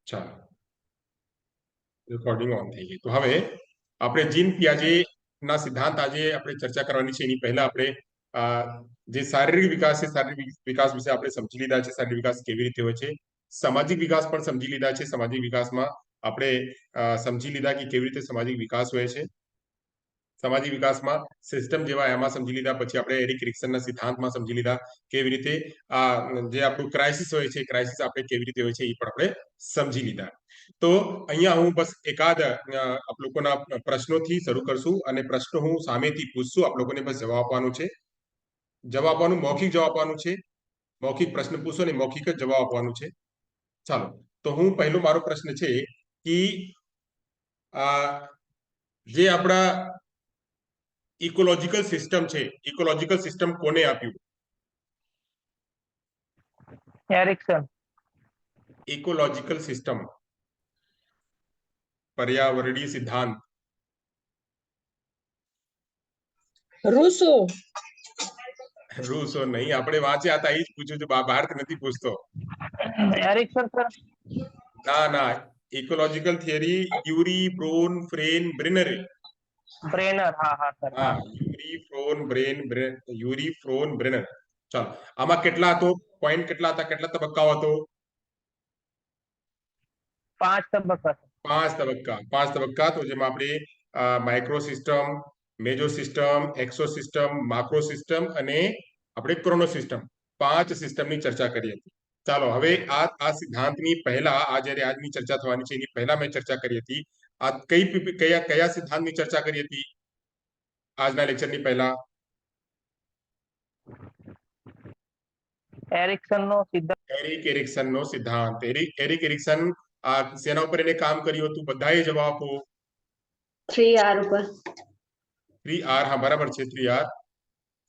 ચાલો recording on થઈ ગઈ. તો હવે આપણે જીન પિયાજે ના સિદ્ધાંત આજે આપણે ચર્ચા કરવાની છે. એની પહેલા આપણે જે શારીરિક વિકાસ છે, શારીરિક વિકાસ વિશે આપણે સમજી લીધા છે. શારીરિક વિકાસ કેવી રીતે હોય છે, સામાજિક વિકાસ પણ સમજી લીધા છે. સામાજિક વિકાસમાં આપણે સમજી લીધા કે કેવી રીતે સામાજિક વિકાસ હોય છે. સામાજિક વિકાસમાં સિસ્ટમ જેવા એમાં સમજી લીધા. પછી આપણે એરિક એરિક્સનના સિદ્ધાંતમાં સમજી લીધા કેવી રીતે જે આપણું ક્રાઇસિસ હોય છે, ક્રાઇસિસ આપણે કેવી રીતે હોય છે એ પણ આપણે સમજી લીધા. તો અહીંયા હું બસ એકાદ આપ લોકોના પ્રશ્નોથી શરૂ કરશું અને પ્રશ્નો હું સામેથી પૂછશું. આપ લોકોને બસ જવાબ આપવાનું છે. જવાબ આપવાનું, મૌખિક જવાબ આપવાનું છે. મૌખિક પ્રશ્ન પૂછો અને મૌખિક જ જવાબ આપવાનું છે. ચાલો, તો હું પહેલો મારો પ્રશ્ન છે કે જે આપણા ઇકોલોજીકલ સિસ્ટમ છે, ઇકોલોજીકલ સિસ્ટમ કોને આપ્યું? એરિક્સન. ઇકોલોજીકલ સિસ્ટમ, पर्यावरणीय सिद्धांत રૂસો. રૂસો નહીં, આપણે વાંચ્યા હતા એ જ પૂછ્યું છું, બહારથી નથી પૂછતો. Ericsson sir. ના ના, ઇકોલોજીકલ થિયરી યુરી બ્રોન ફ્રેન બ્રેનર. બ્રેનર. હા હા સર. હા, યુરી ફ્રોન બ્રેનર. ચાલો, આમાં કેટલા હતો પોઈન્ટ, કેટલા હતા, કેટલા તબક્કાઓ હતો? 5 તબક્કા. 5 તબક્કા. 5 તબક્કા. તો જેમાં આપણે micro system, meso system, exo system, macro system અને આપણે ક્રોનો સિસ્ટમ, 5 સિસ્ટમની ચર્ચા કરી હતી. ચાલો, હવે આ સિદ્ધાંતની પહેલા જ્યારે આજની ચર્ચા થવાની છે એની પહેલા મેં ચર્ચા કરી હતી. આ કયા સિદ્ધાંતની ચર્ચા કરી હતી આજના લેક્ચરની પહેલા? એરિક્સનનો સિદ્ધાંત. એરિક એરિક્સનનો સિદ્ધાંત. એરિક એરિક્સન શેના ઉપર એને કામ કર્યું હતું? બધાએ જવાબ આપો. 3R ઉપર. 3R. હા, બરાબર છે. 3R.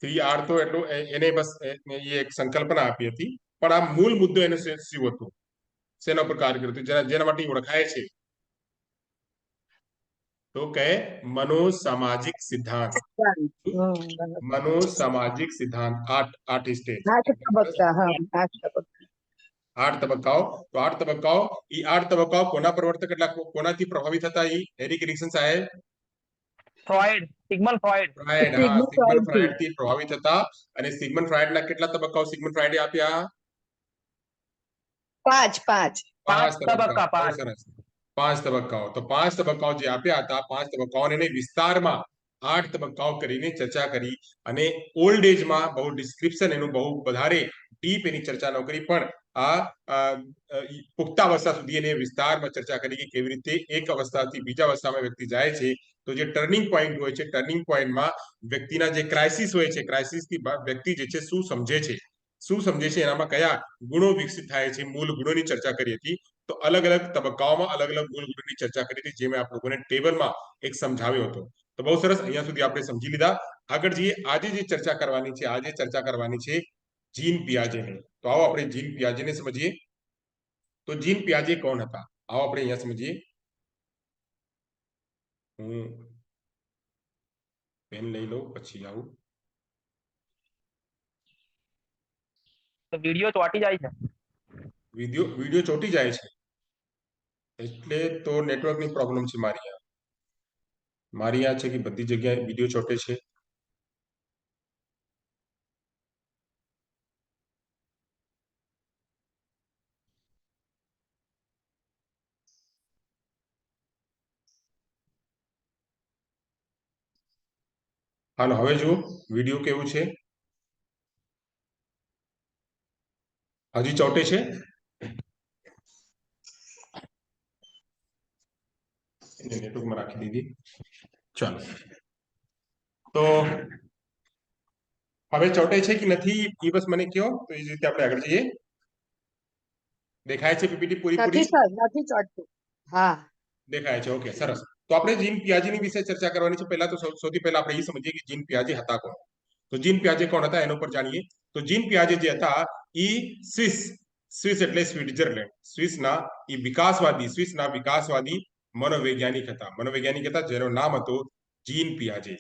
3R તો એટલું એને બસ એક સંકલ્પના આપી હતી, પણ આ મૂળ મુદ્દો એને શું હતો, શેના ઉપર કાર્ય કર્યું હતું, જેના માટે ઓળખાય છે? તો કહે મનોસામાજિક સિદ્ધાંત. મનોસામાજિક સિદ્ધાંત. 8 સ્ટેજ, 8 તબક્કા. હા, 8 તબક્કા. 8 તબક્કાઓ. તો 8 તબક્કાઓ, એ 8 તબક્કાઓ કોના પ્રવર્તક એટલે કોનાથી પ્રભાવિત હતા? એ એરિક એરિક્સન સાહેબ? ફ્રોઈડ. સિગ્મન્ડ ફ્રોઈડ. ફ્રાઇડ. હા, સિગ્મન્ડ ફ્રાઇડ થી પ્રભાવિત હતા. અને સિગ્મન્ડ ફ્રાઇડના કેટલા તબક્કાઓ સિગ્મન્ડ ફ્રાઇડે આપ્યા? 5 5 તબક્કા. બહુ સરસ. 5 તબક્કાઓ. તો 5 તબક્કાઓ જે આપ્યા હતા, 5 તબક્કાઓને એને વિસ્તારમાં 8 તબક્કાઓ કરીને ચર્ચા કરી. અને ઓલ્ડ એજમાં બહુ ડિસ્ક્રિપ્શન એનું બહુ વધારે ડીપ એની ચર્ચા ન કરી, પણ પુખ્તાવસ્થા સુધી એને વિસ્તારમાં ચર્ચા કરી કે કેવી રીતે એક અવસ્થાથી બીજા અવસ્થામાં વ્યક્તિ જાય છે. તો જે ટર્નિંગ પોઈન્ટ હોય છે, ટર્નિંગ પોઈન્ટમાં વ્યક્તિના જે ક્રાઇસિસ હોય છે, ક્રાઇસિસથી વ્યક્તિ જે છે શું સમજે છે, એનામાં કયા ગુણો વિકસિત થાય છે, મૂળ ગુણોની ચર્ચા કરી હતી. તો અલગ અલગ તબક્કાઓમાં અલગ અલગ મૂળ ગુણોની ચર્ચા કરી હતી, જે મેં આપ લોકોને ટેબલમાં એક સમજાવ્યો હતો. તો બહુ સરસ, અહીંયા સુધી આપણે સમજી લીધા. આગળ જઈએ. આજે જે ચર્ચા કરવાની છે જીન પિયાજેની. તો આવો આપણે જીન પિયાજેને સમજીએ. તો જીન પિયાજે કોણ હતા? આવો આપણે અહીંયા સમજીએ. હું પેન લઈ લઉં, પછી આવું. વિડિયો ચોટી જાય છે. વિડિયો ચોટી જાય છે એટલે તો નેટવર્કની પ્રોબ્લેમ છે. મારી આ છે કે બધી જગ્યાએ વિડિયો ચોટે છે. હાલો, હવે જુઓ વિડિયો કેવું છે. હજી ચોટે છે? એને નેટવર્કમાં રાખી દીધી. ચાલો, તો હવે ચોટે છે કે નથી એ બસ મને કહો, તો એ રીતે આપણે આગળ જઈએ. દેખાય છે પીપીટી પૂરી? નથી ચોટતું. હા, દેખાય છે. ઓકે, સરસ. તો આપણે જીન પિયાજેની વિશે ચર્ચા કરવાની છે. પહેલા તો સૌથી પહેલા આપણે એ સમજીએ કે જીન પિયાજે હતા કોણ. તો જીન પિયાજે કોણ હતા એના ઉપર જાણીએ. તો જીન પિયાજે જે હતા એ સ્વિસ એટલે સ્વિટ્ઝરલેન્ડ, સ્વિસના વિકાસવાદી મનોવૈજ્ઞાનિક હતા. જેનું નામ હતું જીન પિયાજે.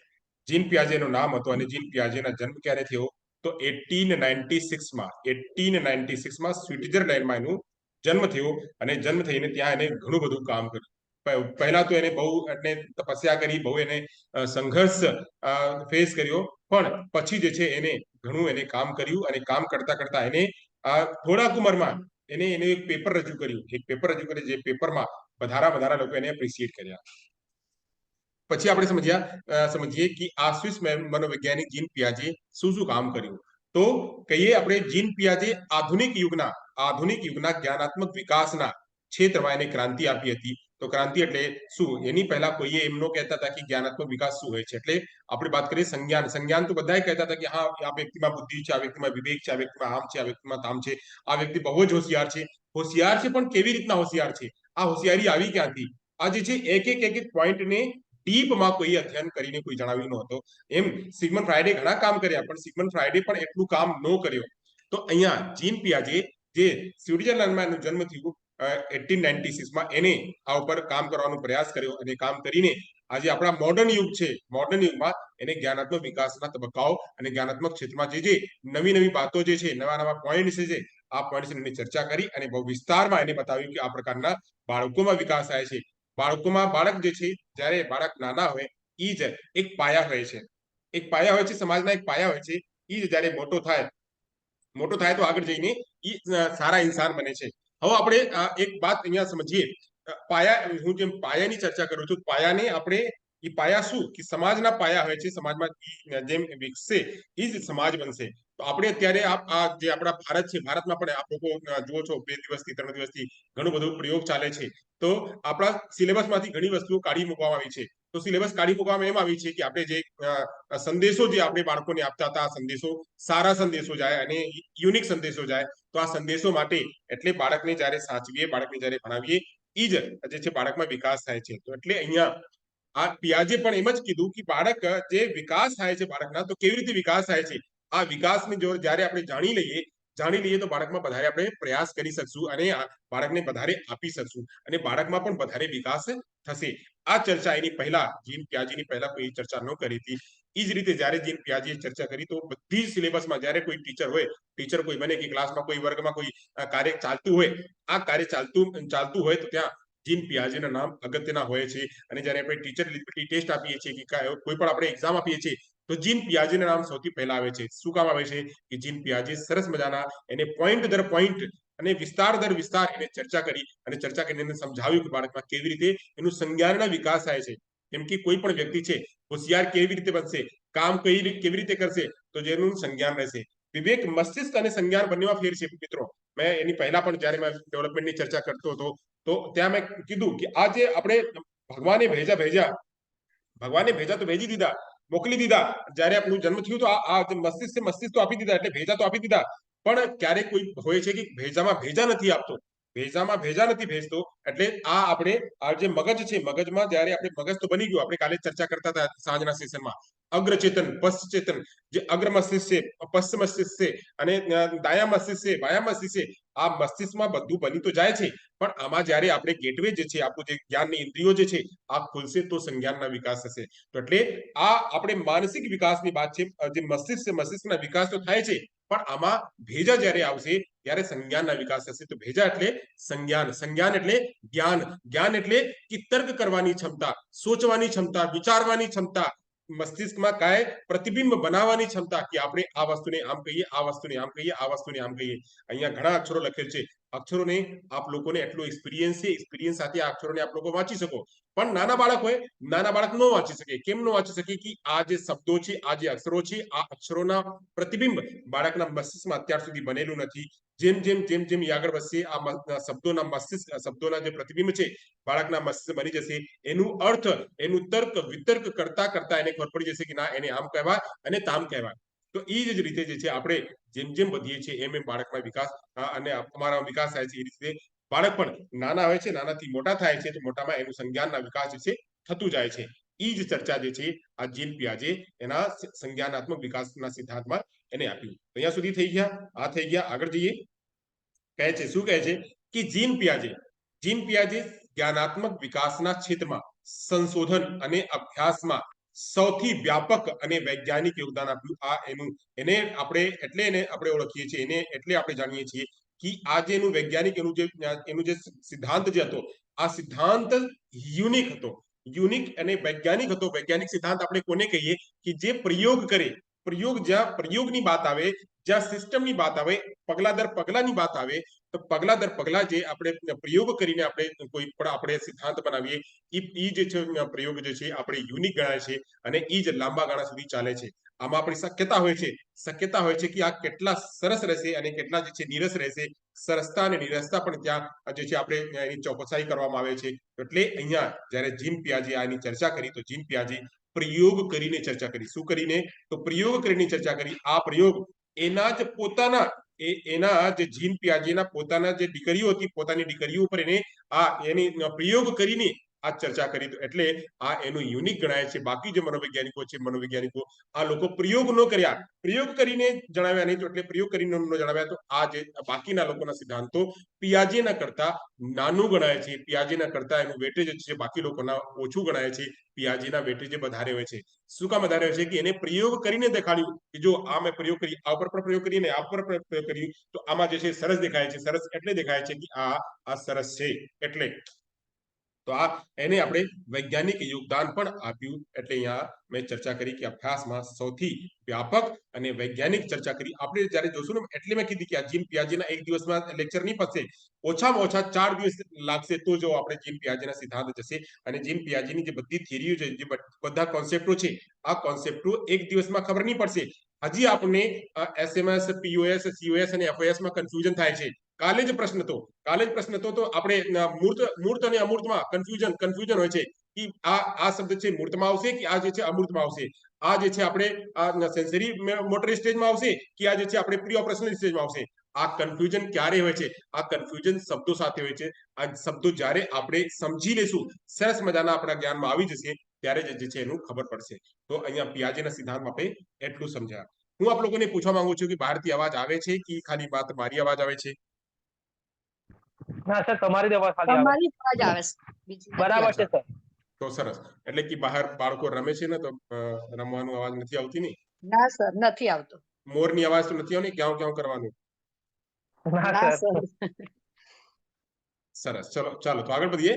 જીન પિયાજેનું નામ હતું. અને જીન પિયાજેના જન્મ ક્યારે થયો? તો 1896 માં સ્વિટ્ઝરલેન્ડમાં એનું જન્મ થયો અને જન્મ થઈને ત્યાં એને ઘણું બધું કામ કર્યું. પહેલા તો એને બહુ એટલે તપસ્યા કરી, બહુ એને સંઘર્ષ ફેસ કર્યો, પણ પછી જે છે એને ઘણું એને કામ કર્યું અને કામ કરતા કરતા એને થોડાક ઉંમરમાં એને એક પેપર રજૂ કર્યું, જે પેપરમાં વધારા લોકો એને એપ્રિશિએટ કર્યા. પછી આપણે સમજીએ કે આ સ્વિસ મનોવૈજ્ઞાનિક જીન પિયાજે શું કામ કર્યું. તો કહીએ આપણે જીન પિયાજે આધુનિક યુગના જ્ઞાનાત્મક વિકાસના ક્ષેત્રમાં એને ક્રાંતિ આપી હતી. તો ક્રાંતિ એટલે શું? એની પહેલા કોઈએ એમ ન કહેતા હતા કે જ્ઞાનાત્મક વિકાસ શું હોય છે. એટલે આપણે વાત કરીએ સંજ્ઞાન તો બધા કહેતા હતા કે હા, આ વ્યક્તિમાં બુદ્ધિ છે, આ વ્યક્તિમાં વિવેક છે, આ વ્યક્તિમાં આમ છે, આ વ્યક્તિમાં તામ છે, આ વ્યક્તિ બહુ જ હોશિયાર છે. પણ કેવી રીતના હોશિયાર છે? આ હોશિયારી આવી ક્યાંથી? આ જે છે એક એક પોઈન્ટને ડીપમાં કોઈ અધ્યયન કરીને કોઈ જણાવ્યું નહોતું. એમ સિગમન્ડ ફ્રાઇડે ઘણા કામ કર્યા, પણ સિગમન્ડ ફ્રાઇડે પણ એટલું કામ ન કર્યો. તો અહીંયા જીન પિયાજે, જે સ્વિટ્ઝરલેન્ડમાં એનું જન્મ થયું 1896માં, એને આ ઉપર કામ કરવાનો પ્રયાસ કર્યો અને કામ કરીને આજે આપણા મોડર્ન યુગમાં એને જ્ઞાનાત્મક વિકાસના તબક્કાઓ અને જ્ઞાનાત્મક ક્ષેત્રમાં જે નવી વાતો જે છે, નવા પોઈન્ટ છે, આ પોઈન્ટ્સની ચર્ચા કરી અને બહુ વિસ્તારમાં એને બતાવ્યું કે આ પ્રકારના બાળકોમાં વિકાસ થાય છે. બાળક જે છે, જ્યારે બાળક નાના હોય એ જ એક પાયા હોય છે, સમાજના એક પાયા હોય છે. એ જ જ્યારે મોટો થાય તો આગળ જઈને એ સારા ઇન્સાન બને છે. હવે આપણે એક વાત અહીંયા સમજીએ. હું જેમ પાયાની ચર્ચા કરું છું, પાયાને આપણે પાયા શું કે સમાજના પાયા હોય છે. સમાજમાં જેમ વિકસે એ જ સમાજ બનશે. તો આપણે અત્યારે જે આપણા ભારત છે, ભારતમાં પણ આપ લોકો જુઓ છો 2 દિવસથી 3 દિવસથી ઘણું બધું પ્રયોગ ચાલે છે. તો આપણા સિલેબસમાંથી ઘણી વસ્તુઓ કાઢી મૂકવામાં આવી છે. તો સિલેબસ કાઢી મૂકવામાં એમ આવી છે કે આપણે જે સંદેશો જે આપણે બાળકોને આપતા હતા, આ સંદેશો સારા સંદેશો જાય અને યુનિક સંદેશો જાય. તો આ સંદેશો માટે એટલે બાળકને જ્યારે સાચવીએ, બાળકને જ્યારે ભણાવીએ, એ જ જે છે બાળકમાં વિકાસ થાય છે. તો એટલે અહીંયા આ પિયાજે પણ એમ જ કીધું કે બાળક જે વિકાસ થાય છે બાળકના, તો કેવી રીતે વિકાસ થાય છે, આ વિકાસની જો જ્યારે આપણે જાણી લઈએ તો બાળકમાં વધારે આપણે પ્રયાસ કરી શકશું અને બાળકને વધારે આપી શકશું અને બાળકમાં પણ વધારે વિકાસ થશે. આ ચર્ચા એની પહેલા જીન પિયાજેની પહેલા કોઈ ચર્ચા ન કરી હતી. એ જ રીતે જ્યારે જીન પિયાજેએ ચર્ચા કરી, તો બધી સિલેબસમાં જ્યારે કોઈ ટીચર કોઈ બને કે ક્લાસમાં કોઈ વર્ગમાં કોઈ કાર્ય ચાલતું હોય, આ કાર્ય ચાલતું હોય તો ત્યાં જીન પિયાજેના નામ અગત્યના હોય છે. અને જ્યારે આપણે ટીચર ટેસ્ટ આપીએ છીએ કે કોઈ પણ આપણે એક્ઝામ આપીએ છીએ, તો જીન પિયાજેના નામ સૌથી પહેલા આવે છે. શું કામ આવે છે કે જીન પિયાજે સરસ મજાના એને પોઈન્ટ દર પોઈન્ટ અને વિસ્તાર દર વિસ્તાર એને ચર્ચા કરીને એને સમજાવ્યું કે બાળકમાં કેવી રીતે એનું સંજ્ઞાનના વિકાસ થાય છે. કેમ કે કોઈ પણ વ્યક્તિ છે હોશિયાર કેવી રીતે બનશે, કામ કેવી રીતે કરશે, તો જેનું સંજ્ઞાન રહેશે. વિવેક, મસ્તિષ્ક અને સંજ્ઞાન બંનેમાં ફેર છે મિત્રો. મેં એની પહેલા પણ જ્યારે મેં ડેવલપમેન્ટની ચર્ચા કરતો હતો, તો ત્યાં મેં કીધું કે આ જે આપણે ભગવાને ભેજા તો ભેજી દીધા, મોકલી દીધા. જ્યારે આપણું જન્મ થયું તો આ મસ્તિષ્ક તો આપી દીધા, એટલે ભેજા તો આપી દીધા. પણ ક્યારેક કોઈ હોય છે કે ભેજામાં ભેજા નથી આપતો, ભેજતો. એટલે આપણે આ જે મગજ છે, મગજમાં જ્યારે આપણે મગજ તો બની ગયું. આપણે કાલે ચર્ચા કરતા હતા સાંજના સેશનમાં, અગ્રચેતન, પશ્ચેતન, જે અગ્ર મસ્તિષ્ક છે, પશ્ચ મસ્તિષ્ક છે અને દાયા મસ્તિષ્ક છે, વાયા મસ્તિષ્ક છે. આ મસ્તિષ્કમાં બધું બની તો જાય છે, પણ આમાં જ્યારે આપણે ગેટવે જે છે, આપણું જે જ્ઞાનની ઇન્દ્રિયો જે છે, આ ખુલશે તો સંજ્ઞાનના વિકાસ થશે. તો એટલે આ આપણે માનસિક વિકાસની વાત છે. જે મસ્તિષ્કના વિકાસ તો થાય છે, પણ આમાં ભેજા જ્યારે આવશે ત્યારે સંજ્ઞાનના વિકાસ થશે. તો ભેજા એટલે સંજ્ઞાન એટલે જ્ઞાન એટલે કે તર્ક કરવાની ક્ષમતા, સોચવાની ક્ષમતા, વિચારવાની ક્ષમતા, મસ્તિષ્કમાં કાંઈ પ્રતિબિંબ બનાવવાની ક્ષમતા કે આપણે આ વસ્તુને આમ કહીએ, આ વસ્તુને આમ કહીએ, આ વસ્તુને આમ કહીએ. અહીંયા ઘણા અક્ષરો લખેલ છે. અક્ષરોને આપ લોકોને એટલો એક્સપિરિયન્સ છે, એક્સપિરિયન્સ સાથે આ અક્ષરોને આપ લોકો વાંચી શકો. પણ નાના બાળક ન વાંચી શકે. કેમ ન વાંચી શકે કે આ જે શબ્દો છે, આ જે અક્ષરો છે, આ અક્ષરોના પ્રતિબિંબ બાળકના મસ્તિષ્કમાં અત્યાર સુધી બનેલું નથી. જેમ આગળ વધશે, આ શબ્દોના જે પ્રતિબિંબ છે બાળકના મસ્તિષ્ક બની જશે. એનું અર્થ, એનું તર્ક વિતર્ક કરતા એને ખબર પડી જશે કે ના, એને આમ કહેવાય અને તામ કહેવાય. તો એ જ રીતે જે છે આપણે જેમ વધીએ છીએ એમ બાળકમાં વિકાસ અને અમારા વિકાસ થાય છે. એ રીતે બાળક પણ નાના હોય છે, નાનાથી મોટા થાય છે, તો મોટામાં એનું સંજ્ઞાનના વિકાસ જે છે થતું જાય છે. એ જ ચર્ચા જે છે આ જીન પિયાજે એના સંજ્ઞાનાત્મક વિકાસના સિદ્ધાંતમાં એને આપ્યું. અહીંયા સુધી થઈ ગયા. આગળ જઈએ. શું કહે છે કે જીન પિયાજે જ્ઞાનાત્મક વિકાસના ક્ષેત્રમાં સંશોધન અને અભ્યાસમાં સૌથી વ્યાપક અને વૈજ્ઞાનિક યોગદાન આપ્યું. એને આપણે ઓળખીએ છીએ, એટલે આપણે જાણીએ છીએ કે આ જે એનું વૈજ્ઞાનિક એનું જે સિદ્ધાંત જે હતો આ સિદ્ધાંત યુનિક હતો, યુનિક અને વૈજ્ઞાનિક હતો. વૈજ્ઞાનિક સિદ્ધાંત આપણે કોને કહીએ કે જે પ્રયોગ કરે, પ્રયોગ જ્યાં પ્રયોગની વાત આવે, જ્યાં સિસ્ટમની વાત આવે, પગલા દર પગલાની વાત આવે, તો પગલા દર પગલા જે આપણે પ્રયોગ કરીને આપણે કોઈ પણ આપણે સિદ્ધાંત બનાવીએ એ જે છે પ્રયોગ જે છે આપણે યુનિક ગણાય છે અને એ જ લાંબા ગાળા સુધી ચાલે છે. આમાં આપણી શક્યતા હોય છે કે આ કેટલા સરસ રહેશે અને કેટલા જે છે નીરસ રહેશે. સરસતા અને નીરસતા પણ ત્યાં જે છે આપણે એની ચોકસાઈ કરવામાં આવે છે. એટલે અહીંયા જ્યારે જીન પિયાજે આની ચર્ચા કરી તો જીન પિયાજે પ્રયોગ કરીને ચર્ચા કરી. શું કરીને? તો પ્રયોગ કરીને ચર્ચા કરી. આ પ્રયોગ એના જ પોતાના એના જે જીન પિયાજેના પોતાના જે દીકરીઓ હતી, પોતાની દીકરીઓ ઉપર એને એની પ્રયોગ કરીને આ ચર્ચા કરી. એટલે આ એનું યુનિક ગણાય છે. બાકી જે મનોવૈજ્ઞાનિકો આ લોકો પ્રયોગ ન કર્યા, પ્રયોગ કરીને જણાવ્યા નહીં, તો એટલે પ્રયોગ કરીને ન જણાવ્યા, તો આ જે બાકીના લોકોના સિદ્ધાંતો પિયાજેના કરતા નાનું ગણાય છે. પિયાજેના કરતા એનું વેટેજ છે બાકી લોકોના ઓછું ગણાય છે. પિયાજેના વેટેજ વધારે હોય છે. શું કામ વધારે હોય છે? કે એને પ્રયોગ કરીને દેખાડ્યું કે જો આ મેં પ્રયોગ કરી, આ ઉપર પણ પ્રયોગ કરી અને આ ઉપર પણ પ્રયોગ કર્યું, તો આમાં જે છે સરસ દેખાય છે. સરસ એટલે દેખાય છે કે આ સરસ છે. એટલે તો આ એને આપણે વૈજ્ઞાનિક યોગદાન પણ આપ્યું. એટલે અહીંયા મેં ચર્ચા કરી કે અભ્યાસમાં સૌથી વ્યાપક અને વૈજ્ઞાનિક ચર્ચા કરી. આપણે જ્યારે જોશું ને એટલે મેં કીધી કે આ જીન પિયાજેના એક દિવસમાં લેક્ચર નહીં પતશે, ઓછામાં ઓછા 4 દિવસ લાગશે તો જો આપણે જીન પિયાજેના સિદ્ધાંત જશે. અને જીન પિયાજેની જે બધી થિયરીઓ છે, જે બધા કોન્સેપ્ટો છે, આ કોન્સેપ્ટો એક દિવસમાં ખબર નહીં પડશે. હજી આપણે એસએમએસ, પીઓએસ, સીઓએસ અને એફઓએસ માં કન્ફ્યુઝન થાય છે. કાલે જ પ્રશ્ન હતો તો આપણે મૂર્ત અને અમૂર્તમાં કન્ફ્યુઝન હોય છે કે આ શબ્દ છે મૂર્તમાં આવશે કે આ જે છે અમૂર્તમાં આવશે, આ જે છે આપણે આ સેન્સરી મોટર સ્ટેજમાં આવશે કે આ જે છે આપણે પ્રી ઓપરેશનલ સ્ટેજમાં આવશે. આ કન્ફ્યુઝન ક્યારે હોય છે? આ કન્ફ્યુઝન શબ્દો સાથે હોય છે. આ શબ્દો જ્યારે આપણે સમજી લેશું, સરસ મજાના આપણા જ્ઞાનમાં આવી જશે, ત્યારે જે છે એનું ખબર પડશે. તો અહીંયા પિયાજેના સિદ્ધાંતમાં આપણે એટલું સમજ્યા. હું આપ લોકોને પૂછવા માંગુ છું કે બહારથી અવાજ આવે છે કે ખાલી મારી અવાજ આવે છે? ના સર, તમારી જ અવાજ ખાલી આવે તમારી જ અવાજ આવે છે, બીજી નથી બરાબર છે આવતી. સર. તો સરસ. એટલે કે બહાર બાળકો રમે છે ને, તો રમવાનું અવાજ નથી આવતી ને? ના સર, નથી આવતો. મોરની અવાજ તો નથી આવતી? ક્યાં ક્યાં કરવાનું? ના ના સર. સર. સરસ. ચલો ચાલો તો આગળ વધીએ.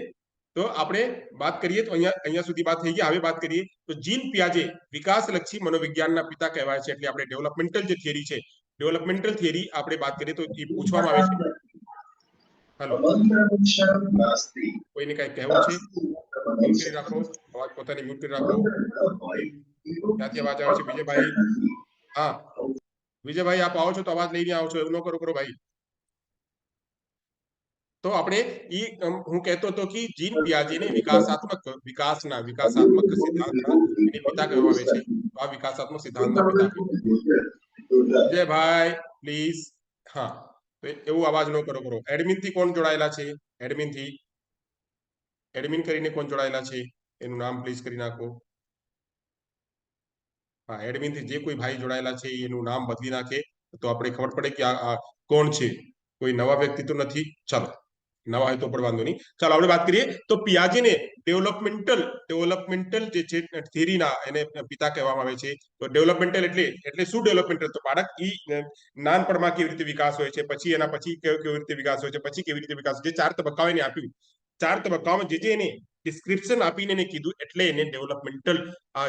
તો આપણે વાત કરીએ તો અહીંયા સુધી વાત થઈ ગઈ. હવે વાત કરીએ તો જીન પિયાજે વિકાસલક્ષી મનોવિજ્ઞાનના પિતા કહેવાય છે. એટલે આપણે ડેવલપમેન્ટલ જે થિયરી છે, ડેવલપમેન્ટલ થિયરી આપણે વાત કરીએ તો એ પૂછવામાં આવે છે. હેલો, કોઈને કઈ કહેવું છે? મ્યુટ કરી રાખો, અવાજ પોતાની મ્યુટ કરી રાખો. ક્યાંથી અવાજ આવે છે? વિજયભાઈ, હા વિજયભાઈ આપ આવો છો તો અવાજ લઈને આવો છો, એવું ન કરો ભાઈ. તો આપણે હું કહેતો હતો કે જીન પિયાજેને વિકાસના સિદ્ધાંતના એને પિતા કહેવામાં આવે છે. તો આ વિકાસાત્મક સિદ્ધાંતના પિતા વિજયભાઈ પ્લીઝ. હા, તો એવું અવાજ ન કરો. એડમિન થી કોણ જોડાયેલા છે? એડમિન કરીને કોણ જોડાયેલા છે એનું નામ પ્લીઝ કરી નાખો. હા, એડમિન થી જે કોઈ ભાઈ જોડાયેલા છે એનું નામ બદલી નાખે તો આપણે ખબર પડે કે આ કોણ છે. કોઈ નવા વ્યક્તિ તો નથી? ચાલો, નવા હોય તો પણ વાંધો નહીં. ચાલો આપણે વાત કરીએ તો પિયાજેને ડેવલપમેન્ટલ જે છે થિયરીના એને પિતા કહેવામાં આવે છે. તો ડેવલપમેન્ટલ એટલે શું? ડેવલપમેન્ટલ તો બાળક નાનપણમાં કેવી રીતે વિકાસ હોય છે, પછી એના પછી કેવી રીતે વિકાસ હોય છે, પછી કેવી રીતે વિકાસ, જે 4 તબક્કાઓ એને આપ્યું, 4 તબક્કાઓમાં જે એને ડિસ્ક્રિપ્શન આપીને એને કીધું, એટલે એને ડેવલપમેન્ટલ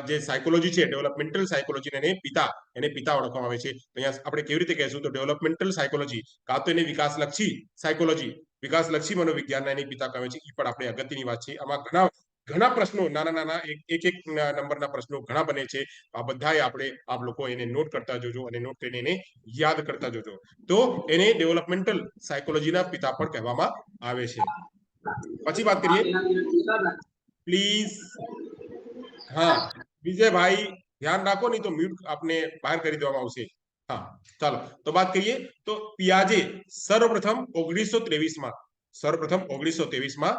જે સાયકોલોજી છે, ડેવલપમેન્ટલ સાયકોલોજી એને પિતા ઓળખવામાં આવે છે. અહીંયા આપણે કેવી રીતે કહેશું? તો ડેવલપમેન્ટલ સાયકોલોજી કાં તો એને વિકાસલક્ષી સાયકોલોજી, વિકાસલક્ષી મનોવિજ્ઞાનના એની પિતા કહે છે. એ પણ આપણે અગત્યની વાત છે. આમાં ઘણા પ્રશ્નો, નાના એક નંબરના પ્રશ્નો ઘણા બને છે. આ બધાએ આપ લોકો એને નોટ કરતા જોજો અને નોટ કરીને એને યાદ કરતા જોજો. તો એને ડેવલપમેન્ટલ સાયકોલોજીના પિતા પણ કહેવામાં આવે છે. પછી વાત કરીએ પ્લીઝ. હા વિજયભાઈ ધ્યાન રાખો, નહીં તો મ્યુટ આપને બહાર કરી દેવામાં આવશે. હા ચાલો તો વાત કરીએ તો પિયાજે સર્વપ્રથમ 1923માં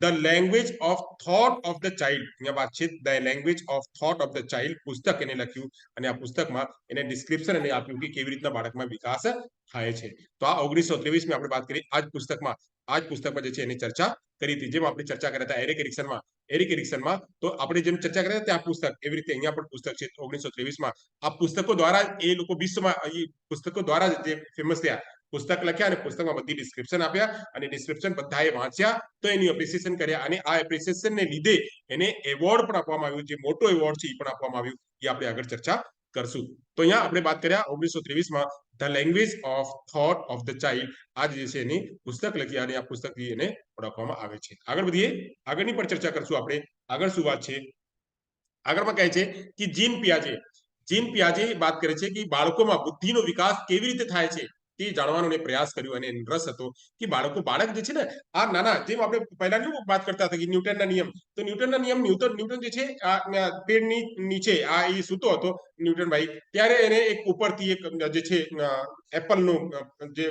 the language of thought of the child, અહીંયા વાત છે the language of thought of the child પુસ્તક એને લખ્યું. અને આ પુસ્તકમાં એને ડિસ્ક્રિપ્શન એને આપ્યું કે કેવી રીતના બાળકમાં વિકાસ થાય છે. તો આ 1923માં આપણે વાત કરીએ. આ જ પુસ્તકમાં જે છે એની ચર્ચા કરી હતી. જેમ આપણે ચર્ચા કર્યા હતા એરિક એરિક્સનમાં, તો આપણે જેમ ચર્ચા કર્યા ત્યાં પુસ્તક, એવી રીતે અહીંયા પણ પુસ્તક છે 1923માં. આ પુસ્તકો દ્વારા એ લોકો વિશ્વમાં પુસ્તકો દ્વારા જે ફેમસ થયા. પુસ્તક લખ્યા અને પુસ્તકમાં બધી ડિસ્ક્રિપ્શન આપ્યા અને ડિસ્ક્રિપ્શન બધાએ વાંચ્યા તો એની એપ્રિસિએશન કર્યા અને આ એપ્રિસિએશનને લીધે એને એવોર્ડ પણ આપવામાં આવ્યું, જે મોટો એવોર્ડ છે એ પણ આપવામાં આવ્યું, એ આપણે આગળ ચર્ચા કરશું. તો અહીંયા આપણે વાત કર્યા 1923માં the language of thought of the child, આ જે છે એની પુસ્તક લખી અને આ પુસ્તકથી એને ઓળખવામાં આવે છે. આગળ વધીએ, આગળની પણ ચર્ચા કરશું આપણે. આગળ શું વાત છે? આગળમાં કહે છે કે જીન પિયાજે વાત કરે છે કે બાળકોમાં બુદ્ધિનો વિકાસ કેવી રીતે થાય છે તે જાણવાનો પ્રયાસ કર્યો અને રસ હતો કે બાળક જે છે ને આ નાના, જેમ આપણે પહેલાની વાત કરતા હતા કે ન્યૂટનના નિયમ, તો ન્યૂટનના નિયમ ન્યૂટન જે છે આ પેડની નીચે આ એ સૂતો હતો ન્યૂટનભાઈ, ત્યારે એને એક ઉપરથી એક જે છે એપલનું જે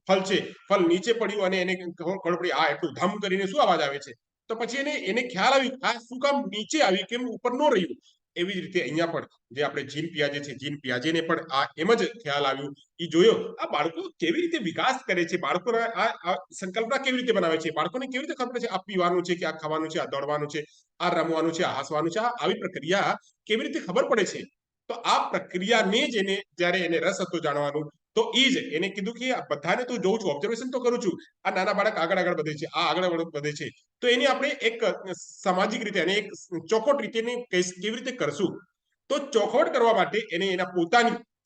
ફળ છે, ફળ નીચે પડ્યું અને એને ખબર પડી આ એટલું ધમ કરીને શું અવાજ આવે છે. તો પછી એને ખ્યાલ આવ્યું આ શું કામ નીચે આવ્યું, કેમ ઉપર ન રહ્યું. એવી જ રીતે અહીંયા પણ જે આપણે જીન પિયાજે છે, જીન પિયાજેને પણ આ એમ જ ખ્યાલ આવ્યું, એ જોયો આ બાળકો કેવી રીતે વિકાસ કરે છે, બાળકોના આ સંકલ્પના કેવી રીતે બનાવે છે, બાળકોને કેવી રીતે ખબર છે આ પીવાનું છે કે આ ખાવાનું છે, આ દોડવાનું છે, આ રમવાનું છે, આ હસવાનું છે, આવી પ્રક્રિયા કેવી રીતે ખબર પડે છે. તો આ પ્રક્રિયાને જ એને જ્યારે એને રસ હતો જાણવાનું, તો એ જ એને કીધું કે બધાને તો જોઉં છું, ઓબ્ઝર્વેશન તો કરું છું, આ નાના બાળક આગળ વધે છે, આ આગળ વધે છે, તો એની આપણે એક સામાજિક રીતે અને એક ચોખવટ રીતે કેવી રીતે કરશું. તો ચોખવટ કરવા માટે એને એના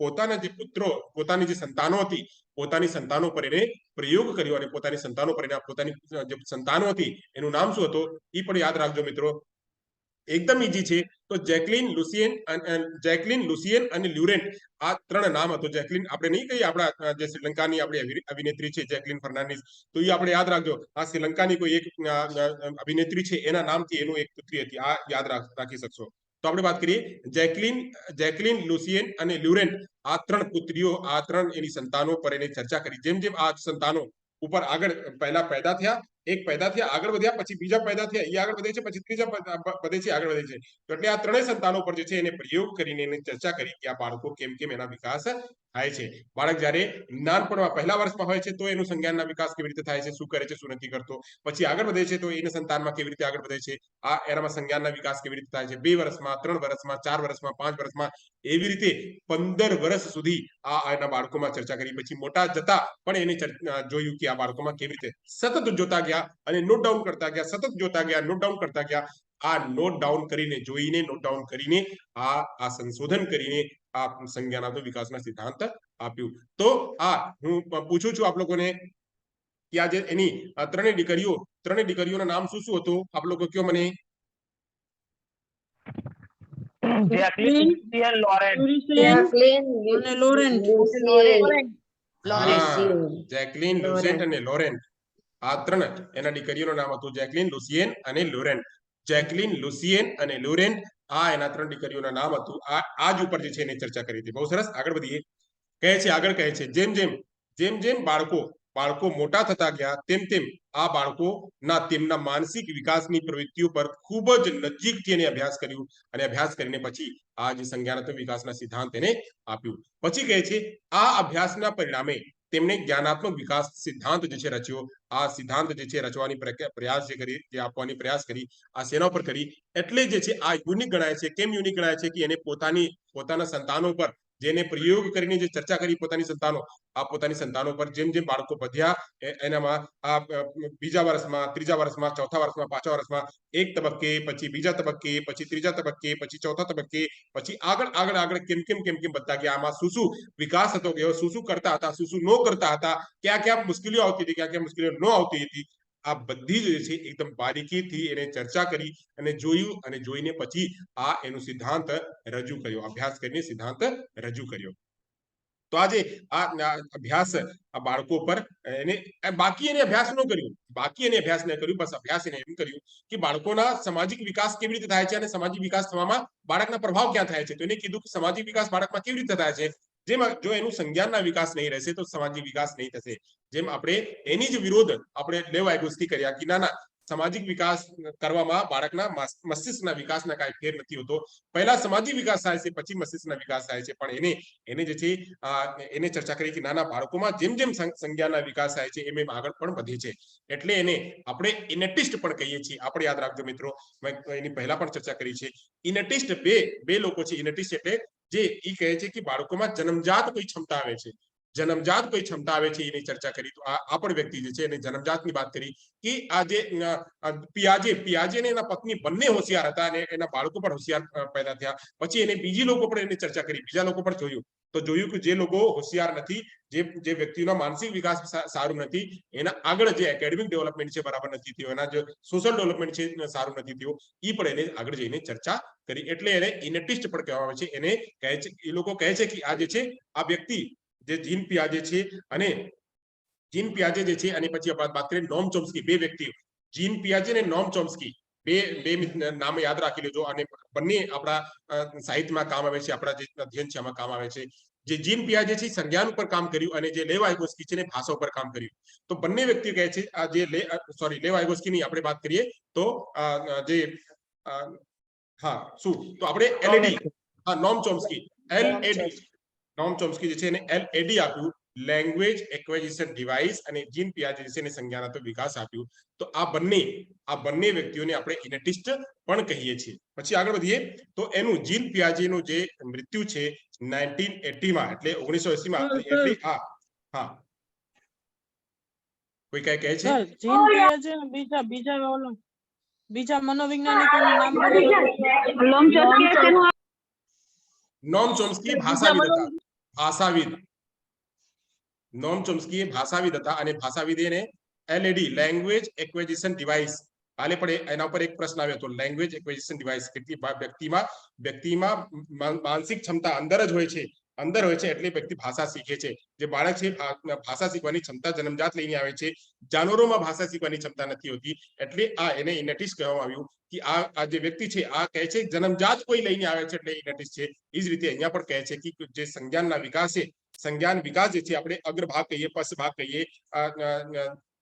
પોતાના જે પુત્રો, પોતાની જે સંતાનો હતી, પોતાની સંતાનો પર એને પ્રયોગ કર્યો અને પોતાની સંતાનો પર પોતાની જે સંતાનો હતી એનું નામ શું હતું એ પણ યાદ રાખજો મિત્રો, એકદમ ઈઝી છે. તો જેકલિન, લુસિયન અને લ્યુરેન્ટ, આ 3 નામ હતું. જેકલિન આપણે નહીં કહીએ, આપણા જે શ્રીલંકાની આપણી અભિનેત્રી છે જેકલિન ફર્નાન્ડીસ, તો એ આપણે યાદ રાખજો. આ શ્રીલંકાની કોઈ એક અભિનેત્રી છે, એના નામથી એનું એક પુત્રી હતી, આ યાદ રાખી શકશો. તો આપણે વાત કરીએ જેકલિન, લુસિયન અને લ્યુરેન્ટ, આ 3 પુત્રીઓ, આ 3 એની સંતાનો પર એની ચર્ચા કરી. જેમ જેમ આ સંતાનો ઉપર આગળ પહેલા પેદા થયા, એક પેદા થયા, આગળ વધ્યા, પછી બીજા પેદા થયા, એ આગળ વધે છે, પછી ત્રીજા વધે છે, આગળ વધે છે. તો એટલે આ 3 સંતાનો પર જે છે એને પ્રયોગ કરીને એને ચર્ચા કરી કે આ બાળકો કેમ એના વિકાસ થાય છે. બાળક જ્યારે નાનપણમાં પહેલા વર્ષમાં હોય છે તો એનું સંજ્ઞાનના વિકાસ કેવી રીતે થાય છે, શું કરે છે, શું નથી કરતો, પછી આગળ વધે છે તો એના સંતાનમાં કેવી રીતે આગળ વધે છે, આ એનામાં સંજ્ઞાનના વિકાસ કેવી રીતે થાય છે, 2 વર્ષમાં, 3 વર્ષમાં, 4 વર્ષમાં, 5 વર્ષમાં, એવી રીતે 15 વર્ષ સુધી આ એના બાળકોમાં ચર્ચા કરી. પછી મોટા જતા પણ એને જોયું કે આ બાળકોમાં કેવી રીતે સતત જોતા ગયા અને નોટ ડાઉન કરતા ગયા, સતત જોતા ગયા, નોટ ડાઉન કરતા ગયા. આ નોટ ડાઉન કરીને, જોઈને, નોટ ડાઉન કરીને, આ સંશોધન કરીને આ સંજ્ઞાનાત્મક વિકાસના સિદ્ધાંત આપ્યું. તો આ હું પૂછું છું આપ લોકોને કે આ જે એની 3 દીકરીઓના નામ શું શું હતું, આપ લોકો કયો મને. જેકલિન, લુસિયન, લોરેન્ટ. જેકલિન, લુસેન્ટ અને લોરેન્ટ, આ 3 એના દીકરીઓનું નામ હતું. જેકલિન, લુસિયન અને લોરેન્ટ. જેકલિન, લુસિયન અને લોરેન્ટ, આ એના 3 દીકરીઓના નામ હતું. આ જ ઉપર જે છે એની ચર્ચા કરી હતી. બહુ સરસ. આગળ વધીએ. આગળ કહે છે જેમ જેમ બાળકો મોટા થતા ગયા તેમ આ બાળકોના તેમના માનસિક વિકાસની પ્રવૃત્તિઓ પર ખૂબ જ નજીકથી એને અભ્યાસ કર્યું અને અભ્યાસ કરીને પછી આ જે સંજ્ઞાનાત્મક વિકાસના સિદ્ધાંત એને આપ્યું. પછી કહે છે આ અભ્યાસના પરિણામે તેમણે જ્ઞાનાત્મક વિકાસ સિદ્ધાંત જે છે રચ્યો. આ સિદ્ધાંત જે છે રચવાની પ્રયાસ જે આપવાની પ્રયાસ કરી, આ સેના પર કરી. એટલે જે છે આ યુનિક ગણાય છે. કેમ યુનિક ગણાય છે કે એને પોતાના સંતાનો પર જેને પ્રયોગ કરીને જે ચર્ચા કરી, પોતાની સંતાનો પર જેમ જેમ બાળકો વધ્યા એનામાં આ બીજા વર્ષમાં, ત્રીજા વર્ષમાં, ચોથા વર્ષમાં, પાંચમા વર્ષમાં, એક તબક્કે, પછી બીજા તબક્કે, પછી ત્રીજા તબક્કે, પછી ચોથા તબક્કે, પછી આગળ કેમ બધા ગયા. આમાં શું વિકાસ હતો ગયો, શું કરતા હતા, શું ન કરતા હતા, ક્યાં મુશ્કેલીઓ આવતી હતી, ક્યાં મુશ્કેલીઓ ન આવતી હતી, આ બધી જે છે એકદમ બારીકીથી એને ચર્ચા કરી અને જોયું અને જોઈને પછી આ એનું સિદ્ધાંત રજૂ કર્યો, અભ્યાસ કરીને સિદ્ધાંત રજૂ કર્યો. તો આજે આ અભ્યાસ આ બાળકો પર એને બાકી એને અભ્યાસ ન કર્યું, બસ અભ્યાસ એને એમ કર્યું કે બાળકોના સામાજિક વિકાસ કેવી રીતે થાય છે અને સામાજિક વિકાસ થવામાં બાળકના પ્રભાવ ક્યાં થાય છે. તો એને કીધું કે સામાજિક વિકાસ બાળકમાં કેવી રીતે થાય છે. જેમાં જો એનું સંજ્ઞાનના વિકાસ નહીં રહેશે તો સામાજિક વિકાસ નહીં થશે. જેમ આપણે એની જ વિરોધ આપણે લેવ આઈગોસ્કી કર્યા કે ના સામાજિક વિકાસ કરવામાં બાળકના મસ્તિષ્કના વિકાસના કાંઈ ફેર નથી હોતો. પહેલા સામાજિક વિકાસ થાય છે, પછી મસ્તિષ્કના વિકાસ થાય છે. પણ એને જે છે એને ચર્ચા કરી કે નાના બાળકોમાં જેમ સંજ્ઞાનના વિકાસ થાય છે એમ આગળ પણ વધે છે. એટલે એને આપણે ઇનેટિસ્ટ પણ કહીએ છીએ. આપણે યાદ રાખજો મિત્રો, મેં એની પહેલા પણ ચર્ચા કરી છે. ઇનેટિસ્ટ બે લોકો છે. ઇનેટિસ્ટ એટલે જે કહે છે કે બાળકોમાં જન્મજાત કોઈ ક્ષમતા આવે છે, જન્મજાત કોઈ ક્ષમતા આવે છે એની ચર્ચા કરી. તો આ પણ વ્યક્તિ જે છે એને જન્મજાતની વાત કરી કે આ જે પિયાજે ને એના પત્ની બંને હોશિયાર હતા અને એના બાળકો પણ હોશિયાર પેદા થયા. પછી એને બીજી લોકો પણ એની ચર્ચા કરી, બીજા લોકો પણ જોયું કે જે લોકો હોશિયાર નથી, જે વ્યક્તિનો માનસિક વિકાસ સારું નથી, એના આગળ જે એકેડેમિક ડેવલપમેન્ટ છે બરાબર નથી થયું, એના જે સોશિયલ ડેવલપમેન્ટ છે સારું નથી થયું, એ પણ એને આગળ જઈને ચર્ચા કરી. એટલે એને ઇનેટિસ્ટ પણ કહેવામાં આવે છે. એને કહે છે, એ લોકો કહે છે કે આ જે છે આ વ્યક્તિ જે જીન પિયાજે છે અને જીન પિયાજે જે છે અને પછી વાત કરીએ નોમ ચોમ્સ્કી, બે વ્યક્તિઓ જીન પિયાજે અને નોમ ચોમ્સ્કી, બે નામ યાદ રાખી લેજો. અને બંને આપણા સાહિત્યમાં કામ આવે છે, આપણા જે અધ્યયન છે એમાં કામ આવે છે. જે જીન પિયાજે છે સંજ્ઞાન ઉપર કામ કર્યું અને જે લેવ વાઇગોસ્કી છે ભાષા ઉપર કામ કર્યું. તો બંને વ્યક્તિઓ કહે છે આ જે લેવ વાઇગોસ્કી ની આપણે વાત કરીએ તો જે હા શું તો આપણે એલએડી, હા નોમ ચોમ્સ્કી, એલએડી, નોમ ચોમ્સ્કી જે છે એને એલએડી આપ્યું, લેંગ્વેજ એક્વિઝિશન ડિવાઇસ, અને જીન પિયાજે જે છે એને સંજ્ઞાનાત્મક વિકાસ આપ્યું. તો આ બંને વ્યક્તિઓને આપણે ઇનેટિસ્ટ પણ કહીએ છીએ. પછી આગળ વધીએ તો એનું જીન પિયાજેનું જે મૃત્યુ છે 1980 માં, એટલે 1980 માં, એટલે હા કોઈ કઈ કહે છે? જીન પિયાજે ને બીજા મનોવૈજ્ઞાનિકોનું નામ બોલો. નોમ ચોમ્સ્કી ભાષાવિદ હતા, ભાષાવિદ. નોમ ચોમ્સ્કી ભાષાવિદ હતા અને ભાષાવિદ એને એલએડી, લેંગ્વેજ એક્વિઝિશન ડિવાઇસ, કાલે પણ એના ઉપર એક પ્રશ્ન આવ્યો હતો, લેંગ્વેજ એક્વિઝિશન ડિવાઇસ. કેટલી વ્યક્તિમાં માનસિક ક્ષમતા અંદર જ હોય છે, એટલે વ્યક્તિ ભાષા શીખે છે. જે બાળક છે ભાષા શીખવાની ક્ષમતા જન્મજાત લઈને આવે છે, જાનવરોમાં ભાષા શીખવાની ક્ષમતા નથી હોતી. એટલે આ એને ઇનેટિસ્ટ કહેવામાં આવ્યું કે આ જે વ્યક્તિ છે આ કહે છે જન્મજાત કોઈ લઈને આવે છે એટલે ઇનેટિસ્ટ છે. એ જ રીતે અહીંયા પણ કહે છે કે જે સંજ્ઞાનના વિકાસ છે, સંજ્ઞાન વિકાસ જે છે આપણે અગ્ર ભાગ કહીએ, પશ્ચ ભાગ કહીએ,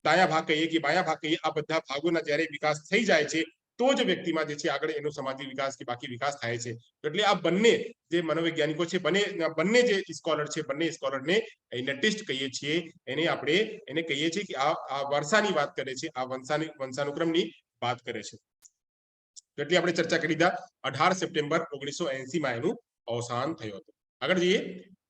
દાયા ભાગ કહીએ કે બાયા ભાગ કહીએ, આ બધા ભાગોના જ્યારે વિકાસ થઈ જાય છે તો જ વ્યક્તિમાં જે છે આગળ એનો સામાજિક વિકાસ કે બાકી વિકાસ થાય છે. એટલે આ બંને જે મનોવૈજ્ઞાનિકો છે, બંને જે સ્કોલર છે, બંને સ્કોલરને ઇનેટિસ્ટ કહીએ છીએ. એને કહીએ છીએ કે આ વર્ષાની વાત કરે છે, આ વંશાનુક્રમની વાત કરે છે. એટલે આપણે ચર્ચા કરી દીધા. 18 સપ્ટેમ્બર 1980 માં એનું અવસાન થયું હતું. આગળ જઈએ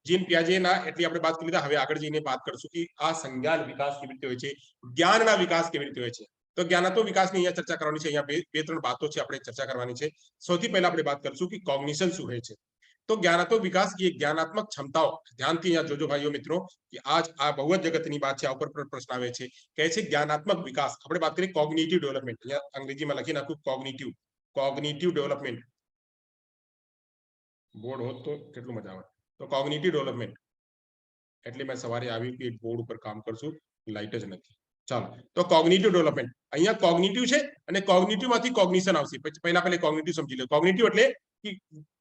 જીન પિયાજેના, એટલી આપણે વાત કરી લીધા. હવે આગળ જઈને વાત કરશું કે આ સંજ્ઞાન વિકાસ કેવી રીતે હોય છે, જ્ઞાનના વિકાસ કેવી રીતે હોય છે. તો જ્ઞાનાત્મક વિકાસની અહીંયા ચર્ચા કરવાની છે. અહીંયા બે ત્રણ વાતો છે આપણે ચર્ચા કરવાની છે. સૌથી પહેલા આપણે વાત કરશું કે કોગ્નિશન શું હોય છે. તો જ્ઞાનાત્મક વિકાસ એ જ્ઞાનાત્મક ક્ષમતાઓ, ધ્યાનથી અહીંયા જોજો ભાઈઓ મિત્રો કે આ બહુ જ અગત્યની વાત છે. આ ઉપર પ્રશ્ન આવે છે, કહે છે જ્ઞાનાત્મક વિકાસ. આપણે વાત કરીએ કોગ્નિટિવ ડેવલપમેન્ટ, અહીંયા અંગ્રેજીમાં લખી નાખું કોગ્નિટિવ ડેવલપમેન્ટ. બોર્ડ હોત તો કેટલું મજા આવે. તો કોગ્નિટિવ ડેવલપમેન્ટ એટલે મેં સવારે આવી કે બોર્ડ ઉપર કામ કરશું, લાઈટ જ નથી. ચાલો, તો કોગ્નિટિવ ડેવલપમેન્ટ, અહીંયા કોગ્નિટિવ છે અને કોગ્નિટિવ માંથી કોગ્નિશન આવશે. પહેલા કોગ્નિટિવ સમજી લો. કોગ્નિટિવ એટલે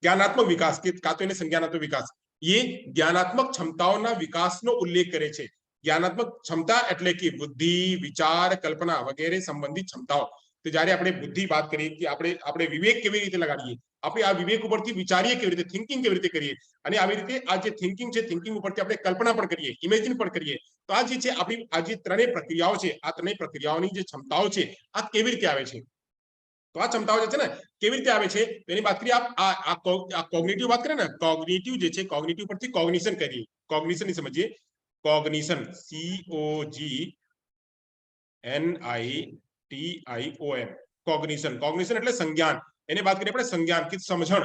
જ્ઞાનાત્મક વિકાસ કે કાં તો એને સંજ્ઞાનાત્મક વિકાસ, એ જ્ઞાનાત્મક ક્ષમતાઓના વિકાસનો ઉલ્લેખ કરે છે. જ્ઞાનાત્મક ક્ષમતા એટલે કે બુદ્ધિ, વિચાર, કલ્પના વગેરે સંબંધિત ક્ષમતાઓ. તો જ્યારે આપણે બુદ્ધિ વાત કરીએ કે આપણે વિવેક કેવી રીતે લગાડીએ, આપણે આ વિવેક ઉપરથી વિચારીએ કેવી રીતે, થિંકિંગ કેવી રીતે કરીએ, અને આવી રીતે આ જે થિંકિંગ છે, થિંકિંગ ઉપરથી આપણે કલ્પના પણ કરીએ, ઇમેજિન પણ કરીએ. તો આ જે છે આપણી આ જે ત્રણેય પ્રક્રિયાઓ છે, આ ત્રણેય પ્રક્રિયાઓની જે ક્ષમતાઓ છે આ કેવી રીતે આવે છે. તો આ ક્ષમતાઓ જે છે ને કેવી રીતે આવે છે એની વાત કરીએ. આ કોગ્નિટિવ વાત કરીએ ને, કોગ્નિટિવ જે છે, કોગ્નિટિવ પરથી કોગ્નિશન કરીએ. કોગ્નિશન સમજીએ. કોગ્નિશન, COGNITION, કોગ્નિશન એટલે સંજ્ઞાન. એને વાત કરીએ આપણે સંજ્ઞાન કે સમજણ.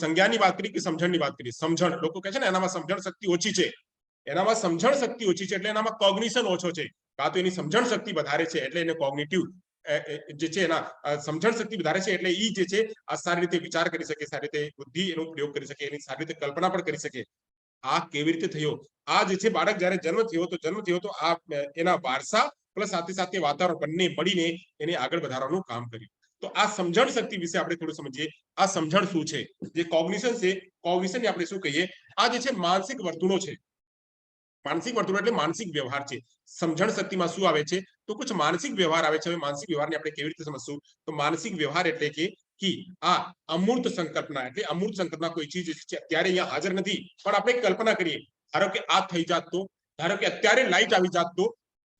સંજ્ઞાનની વાત કરી કે સમજણની વાત કરી. સમજણ, લોકો કહે છે ને એનામાં સમજણ શક્તિ ઓછી છે, એનામાં સમજણ શક્તિ ઓછી છે એટલે એનામાં કોગ્નિશન ઓછો છે. કાં તો એની સમજણ શક્તિ વધારે છે એટલે એને કોગ્નિટિવ જે છે એના સમજણ શક્તિ વધારે છે એટલે એ જે છે આ સારી રીતે વિચાર કરી શકે, સારી રીતે બુદ્ધિ એનો પ્રયોગ કરી શકે, એની સારી રીતે કલ્પના પણ કરી શકે. આ કેવી રીતે થયો? આ જે છે બાળક જયારે જન્મ થયો તો આ એના વારસા પ્લસ સાથે વાતાવરણ બંને મળીને એને આગળ વધારવાનું કામ કર્યું. તો આ સમજણ શક્તિ વિશે આપણે થોડું સમજીએ. આ સમજણ શું છે? જે કોગ્નિશન છે, કોગ્નિશન આપણે શું કહીએ? આ જે છે માનસિક વર્તુળો છે. માનસિક વર્તુળો એટલે માનસિક વ્યવહાર છે. સમજણ શક્તિમાં શું આવે છે? તો કુછ માનસિક વ્યવહાર આવે છે. હવે માનસિક વ્યવહારને આપણે કેવી રીતે સમજશું? તો માનસિક વ્યવહાર એટલે કે આ અમૂર્ત સંકલ્પના, એટલે અમૂર્ત સંકલ્પના કોઈ ચીજ છે અત્યારે અહીંયા હાજર નથી પણ આપણે કલ્પના કરીએ. ધારો કે આ થઈ જાત તો, ધારો કે અત્યારે લાઈટ આવી જાત તો,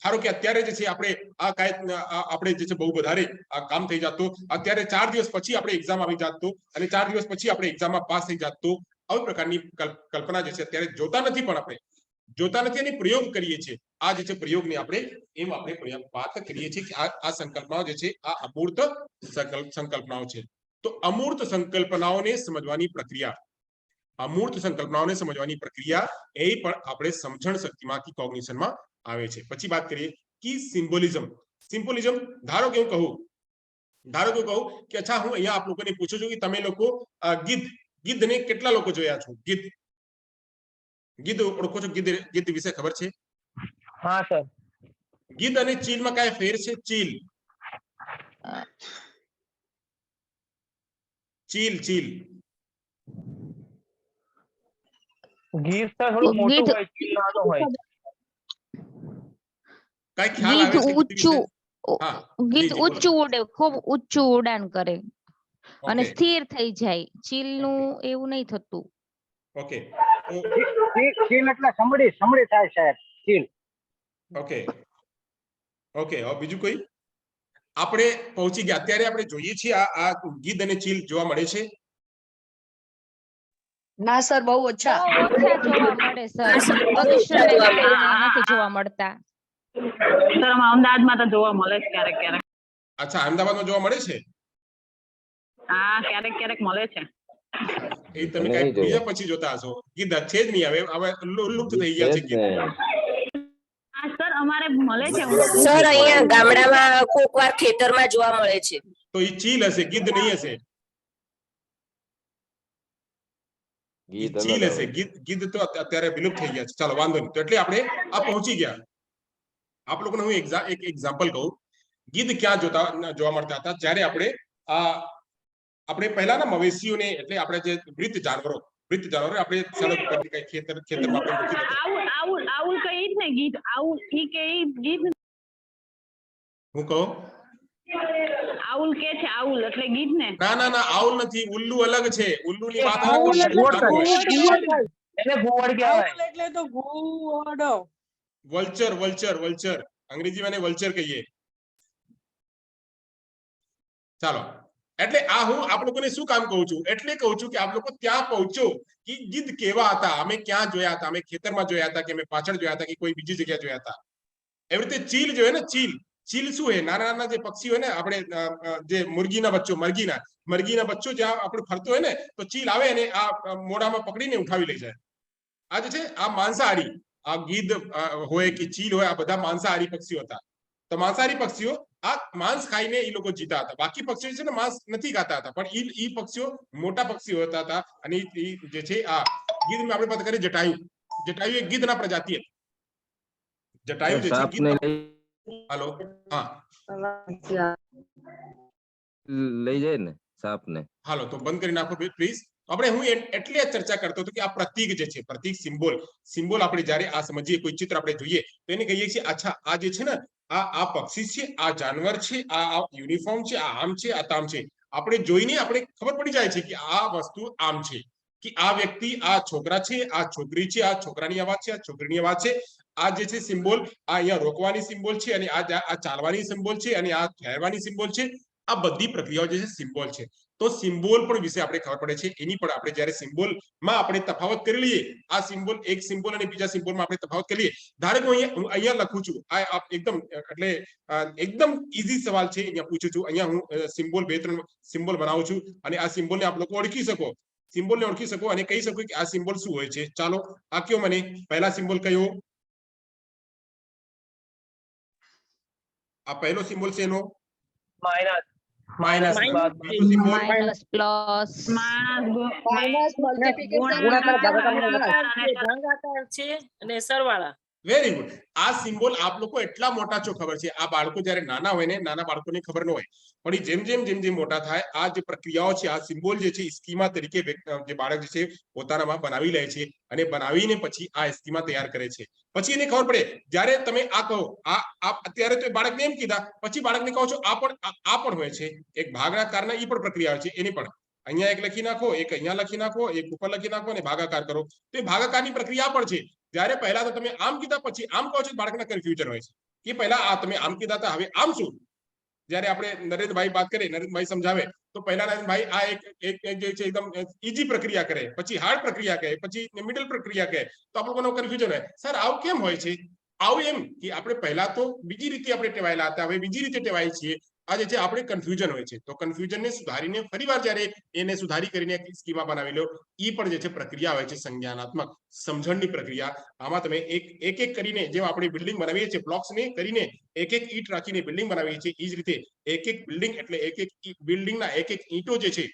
ધારો કે અત્યારે જે છે આપણે જે છે બહુ વધારે આ કામ થઈ જાત તો, અત્યારે 4 દિવસ પછી આપણે એક્ઝામ આવી જાત તો, અને 4 દિવસ પછી આપણે એક્ઝામમાં પાસ થઈ જાત તો, આવી પ્રકારની કલ્પના જે છે અત્યારે જોતા નથી પણ આપણે જોતા નથી અને પ્રયોગ કરીએ છીએ. આ જે છે પ્રયોગની આપણે વાત કરીએ છીએ કે આ સંકલ્પનાઓ જે છે આ અમૂર્ત સંકલ્પનાઓ છે. તો અમૂર્ત સંકલ્પનાઓને સમજવાની પ્રક્રિયા એ પણ આપણે સમજણ શક્તિમાં કે કોગ્નિશનમાં આવે છે. પછી વાત કરીએ કે સિમ્બોલિઝમ. ધારો કે હું કહું કે અચ્છા હું અહીંયા આપ લોકોને પૂછું છું કે તમે લોકો ગીધને કેટલા લોકો જોયા છો? ગીધ ઓળખો છો? ગીધ વિશે ખબર છે? હા સર. ગીધ અને ચીલમાં કઈ ફેર છે? ચીલ ગીધ સર થોડું મોટું હોય, ચીલ નાનો હોય. કઈ ખ્યાલ આવે છે? હા, ગીધ જી, બોલો. ઊંચું ઉડે, ખૂબ ઊંચું ઉડાન કરે અને ઓકે સ્થિર થઈ જાય. ચીલનું એવું નહીં થતું. ઓકે ચીલ એટલે સમડી થાય સાહેબ. ચીલ. ઓકે હવે બીજું કોઈ? આપણે પહોંચી ગયા અત્યારે આપણે જોઈએ છીએ આ ગીધ અને ચીલ જોવા મળે છે? ના સર, બહુ ઓછા. ઓછા જોવા મળે સર. પ્રદૂષણને કારણે નથી જોવા મળતા. સર અમદાવાદમાં તો જોવા મળે છે ક્યારેક ક્યારેક. અચ્છા, અમદાવાદમાં જોવા મળે છે? હા, ક્યારેક ક્યારેક મળે છે. એ તમે કઈ બીજા પછી જોતા હશો. ગીધ છે જ નહીં, હવે લુપ્ત થઈ ગયા છે ગીધ. હા સર, અમારે મળે છે. સર અહીંયા ગામડામાં કોક વાર ખેતરમાં જોવા મળે છે. તો એ ચીલ હશે, ગીધ નહીં હશે. ચીલ હશે. ગીધ તો અત્યારે વિલુપ્ત થઈ ગયા છે. ચાલો વાંધો નહીં. તો એટલે આપણે આ પહોંચી ગયા. આપ લોકોને હું એક એક્ઝામ્પલ કહું. ગીધ ક્યાં જોવા મળતા હતા? જ્યારે આપણે પહેલાના મવેશીઓને એટલે આપણે જે મૃત જાનવરો આપણે સડક ઉપર કઈ ખેતરમાં આપણે મૂકી દેતા. આઉલ કઈ જ ને ગીત. આઉલ ઈ કે ગીત. હું કહું આઉલ કે છે, આઉલ એટલે ગીત ને. ના આઉલ નથી, ઉલ્લુ અલગ છે. ઉલ્લુની વાત આઉલ અલગ એટલે છે. એટલે ઘુવડ કહેવાય. આઉલ એટલે તો ઘુવડ. વલ્ચર અંગ્રેજીમાં એને વલ્ચર કહીએ. ચાલો, એટલે આ હું આપ લોકોને શું કામ કહું છું? એટલે કહું છું કે આપ લોકો ત્યાં પહોંચો કે ગીધ કેવા હતા, અમે ક્યાં જોયા હતા, અમે ખેતરમાં જોયા હતા કે અમે પાછળ જોયા હતા કે કોઈ બીજી જગ્યાએ જોયા હતા. એવી રીતે ચીલ જોઈએ ને, ચીલ શું છે? નાના જે પક્ષી હોય ને, આપણે જે મરઘીના બચ્ચો જ્યાં આપણે ફરતો હોય ને, તો ચીલ આવે અને આ મોઢામાં પકડીને ઉઠાવી લઈ જાય. આ જે છે આ માંસાહારી, આ ગીધ હોય કે ચીલ હોય, આ બધા માંસાહારી પક્ષીઓ હતા. તો માંસાહારી પક્ષીઓ આ માંસ ખાઈને એ લોકો જીતા હતા. બાકી પક્ષીઓ છે ને માંસ નથી ખાતા હતા, પણ એ પક્ષીઓ મોટા પક્ષીઓ હતા. અને જે છે આ ગીધ આપણે વાત કરીએ જટાયુ એક ગીધના પ્રજાતિ હતી. જટાયુ જે છે ગીધ. હાલો, હા લઈ જાય ને સાપને. હાલો, તો બંધ કરી નાખો પ્લીઝ. આપણે હું એટલે ચર્ચા કરતો હતો કે આ પ્રતીક જે છે, પ્રતીક સિમ્બોલ આપણે જ્યારે આ સમજીએ, કોઈ ચિત્ર આપણે જોઈએ તો એને કહીએ છીએ અચ્છા આ જે છે ને આ પક્ષી છે, આ જાનવર છે, આ યુનિફોર્મ છે, આ આમ છે, આ તામ છે. આપણે જોઈને આપણે ખબર પડી જાય છે કે આ વસ્તુ આમ છે, કે આ વ્યક્તિ, આ છોકરા છે, આ છોકરી છે, આ છોકરાની અવાજ છે, આ છોકરીની અવાજ છે. આ જે છે સિમ્બોલ, આ અહીંયા રોકવાની સિમ્બોલ છે, અને આ ચાલવાની સિમ્બોલ છે, અને આ ઠેરવાની સિમ્બોલ છે. આ બધી પ્રક્રિયાઓ જે છે સિમ્બોલ છે. તો સિમ્બોલ પણ વિશે આપણે ખબર પડે છે. એની પણ આપણે જ્યારે સિમ્બોલમાં આપણે તફાવત કરી લઈએ, આ સિમ્બોલ એક સિમ્બોલ અને બીજા સિમ્બોલમાં આપણે તફાવત કરી લઈએ. ધારો કે હું અહીંયા લખું છું, આ એકદમ ઈઝી સવાલ છે, અહીંયા પૂછું છું. અહીંયા હું સિમ્બોલ 2-3 સિમ્બોલ બનાવું છું, અને આ સિમ્બોલને આપ લોકો ઓળખી શકો, અને કહી શકો કે આ સિમ્બોલ શું હોય છે. ચાલો આ કયો મને પહેલા સિમ્બોલ કયો? આ પહેલો સિમ્બોલ છે એનો માઇનસ. બીજો સિમ્બોલ માઇનસ, પ્લસ, માઇનસ, ભાગાકાર છે અને સરવાળા. Very good. આ સિમ્બોલ આપ લોકો એટલા મોટા છો, ખબર છે આ બાળકો જ્યારે નાના હોય ને, નાના બાળકોને ખબર ન હોય, પણ જેમ મોટા થાય આ જે પ્રક્રિયાઓ છે, આ સિમ્બોલ જે છે સ્કીમા તરીકે જે બાળક જે છે પોતાનામાં બનાવી લે છે, અને બનાવીને પછી આ સ્કીમા તૈયાર કરે છે. પછી એને ખબર પડે જ્યારે તમે આ કહો, આ અત્યારે તો બાળકને એમ કીધા, પછી બાળકને કહો છો આ પણ હોય છે એક ભાગાકારના, એ પણ પ્રક્રિયા છે. એની પણ અહીંયા એક લખી નાખો, એક અહીંયા લખી નાખો, એક ઉપર લખી નાખો અને ભાગાકાર કરો. તો એ ભાગાકારની પ્રક્રિયા પણ છે. જ્યારે પહેલા તો તમે આમ કીધા, પછી આમ કહો છો, બાળકના કન્ફ્યુઝન હોય છે કે પહેલા આ તમે આમ કીધા હતા, હવે આમ શું? જ્યારે આપણે નરેન્દ્રભાઈ વાત કરીએ, નરેન્દ્રભાઈ સમજાવે તો પહેલાના ભાઈ આ એક જે છે એકદમ ઈઝી પ્રક્રિયા કરે, પછી હાર્ડ પ્રક્રિયા કહે, પછી મિડલ પ્રક્રિયા કહે, તો આપણે લોકોનો કન્ફ્યુઝન હોય સર આવું કેમ હોય છે? આવું એમ કે આપણે પહેલા તો બીજી રીતે આપણે ટેવાયેલા હતા, હવે બીજી રીતે ટેવાય છીએ. આ જે છે આપણે કન્ફ્યુઝન હોય છે, તો કન્ફ્યુઝનને સુધારીને ફરીવાર જ્યારે એને સુધારી કરીને એક સ્કીમા બનાવી લો, એ પણ જે છે પ્રક્રિયા હોય છે સંજ્ઞાનાત્મક સમજણની પ્રક્રિયા. આમાં તમે એક એક કરીને જેમ આપણે બિલ્ડિંગ બનાવીએ છીએ, બ્લોક્સને કરીને એક એક ઈંટ રાખીને બિલ્ડિંગ બનાવીએ છીએ, એ જ રીતે એક એક બિલ્ડિંગ એટલે એક એક બિલ્ડિંગના એક એક ઈંટો જે છે,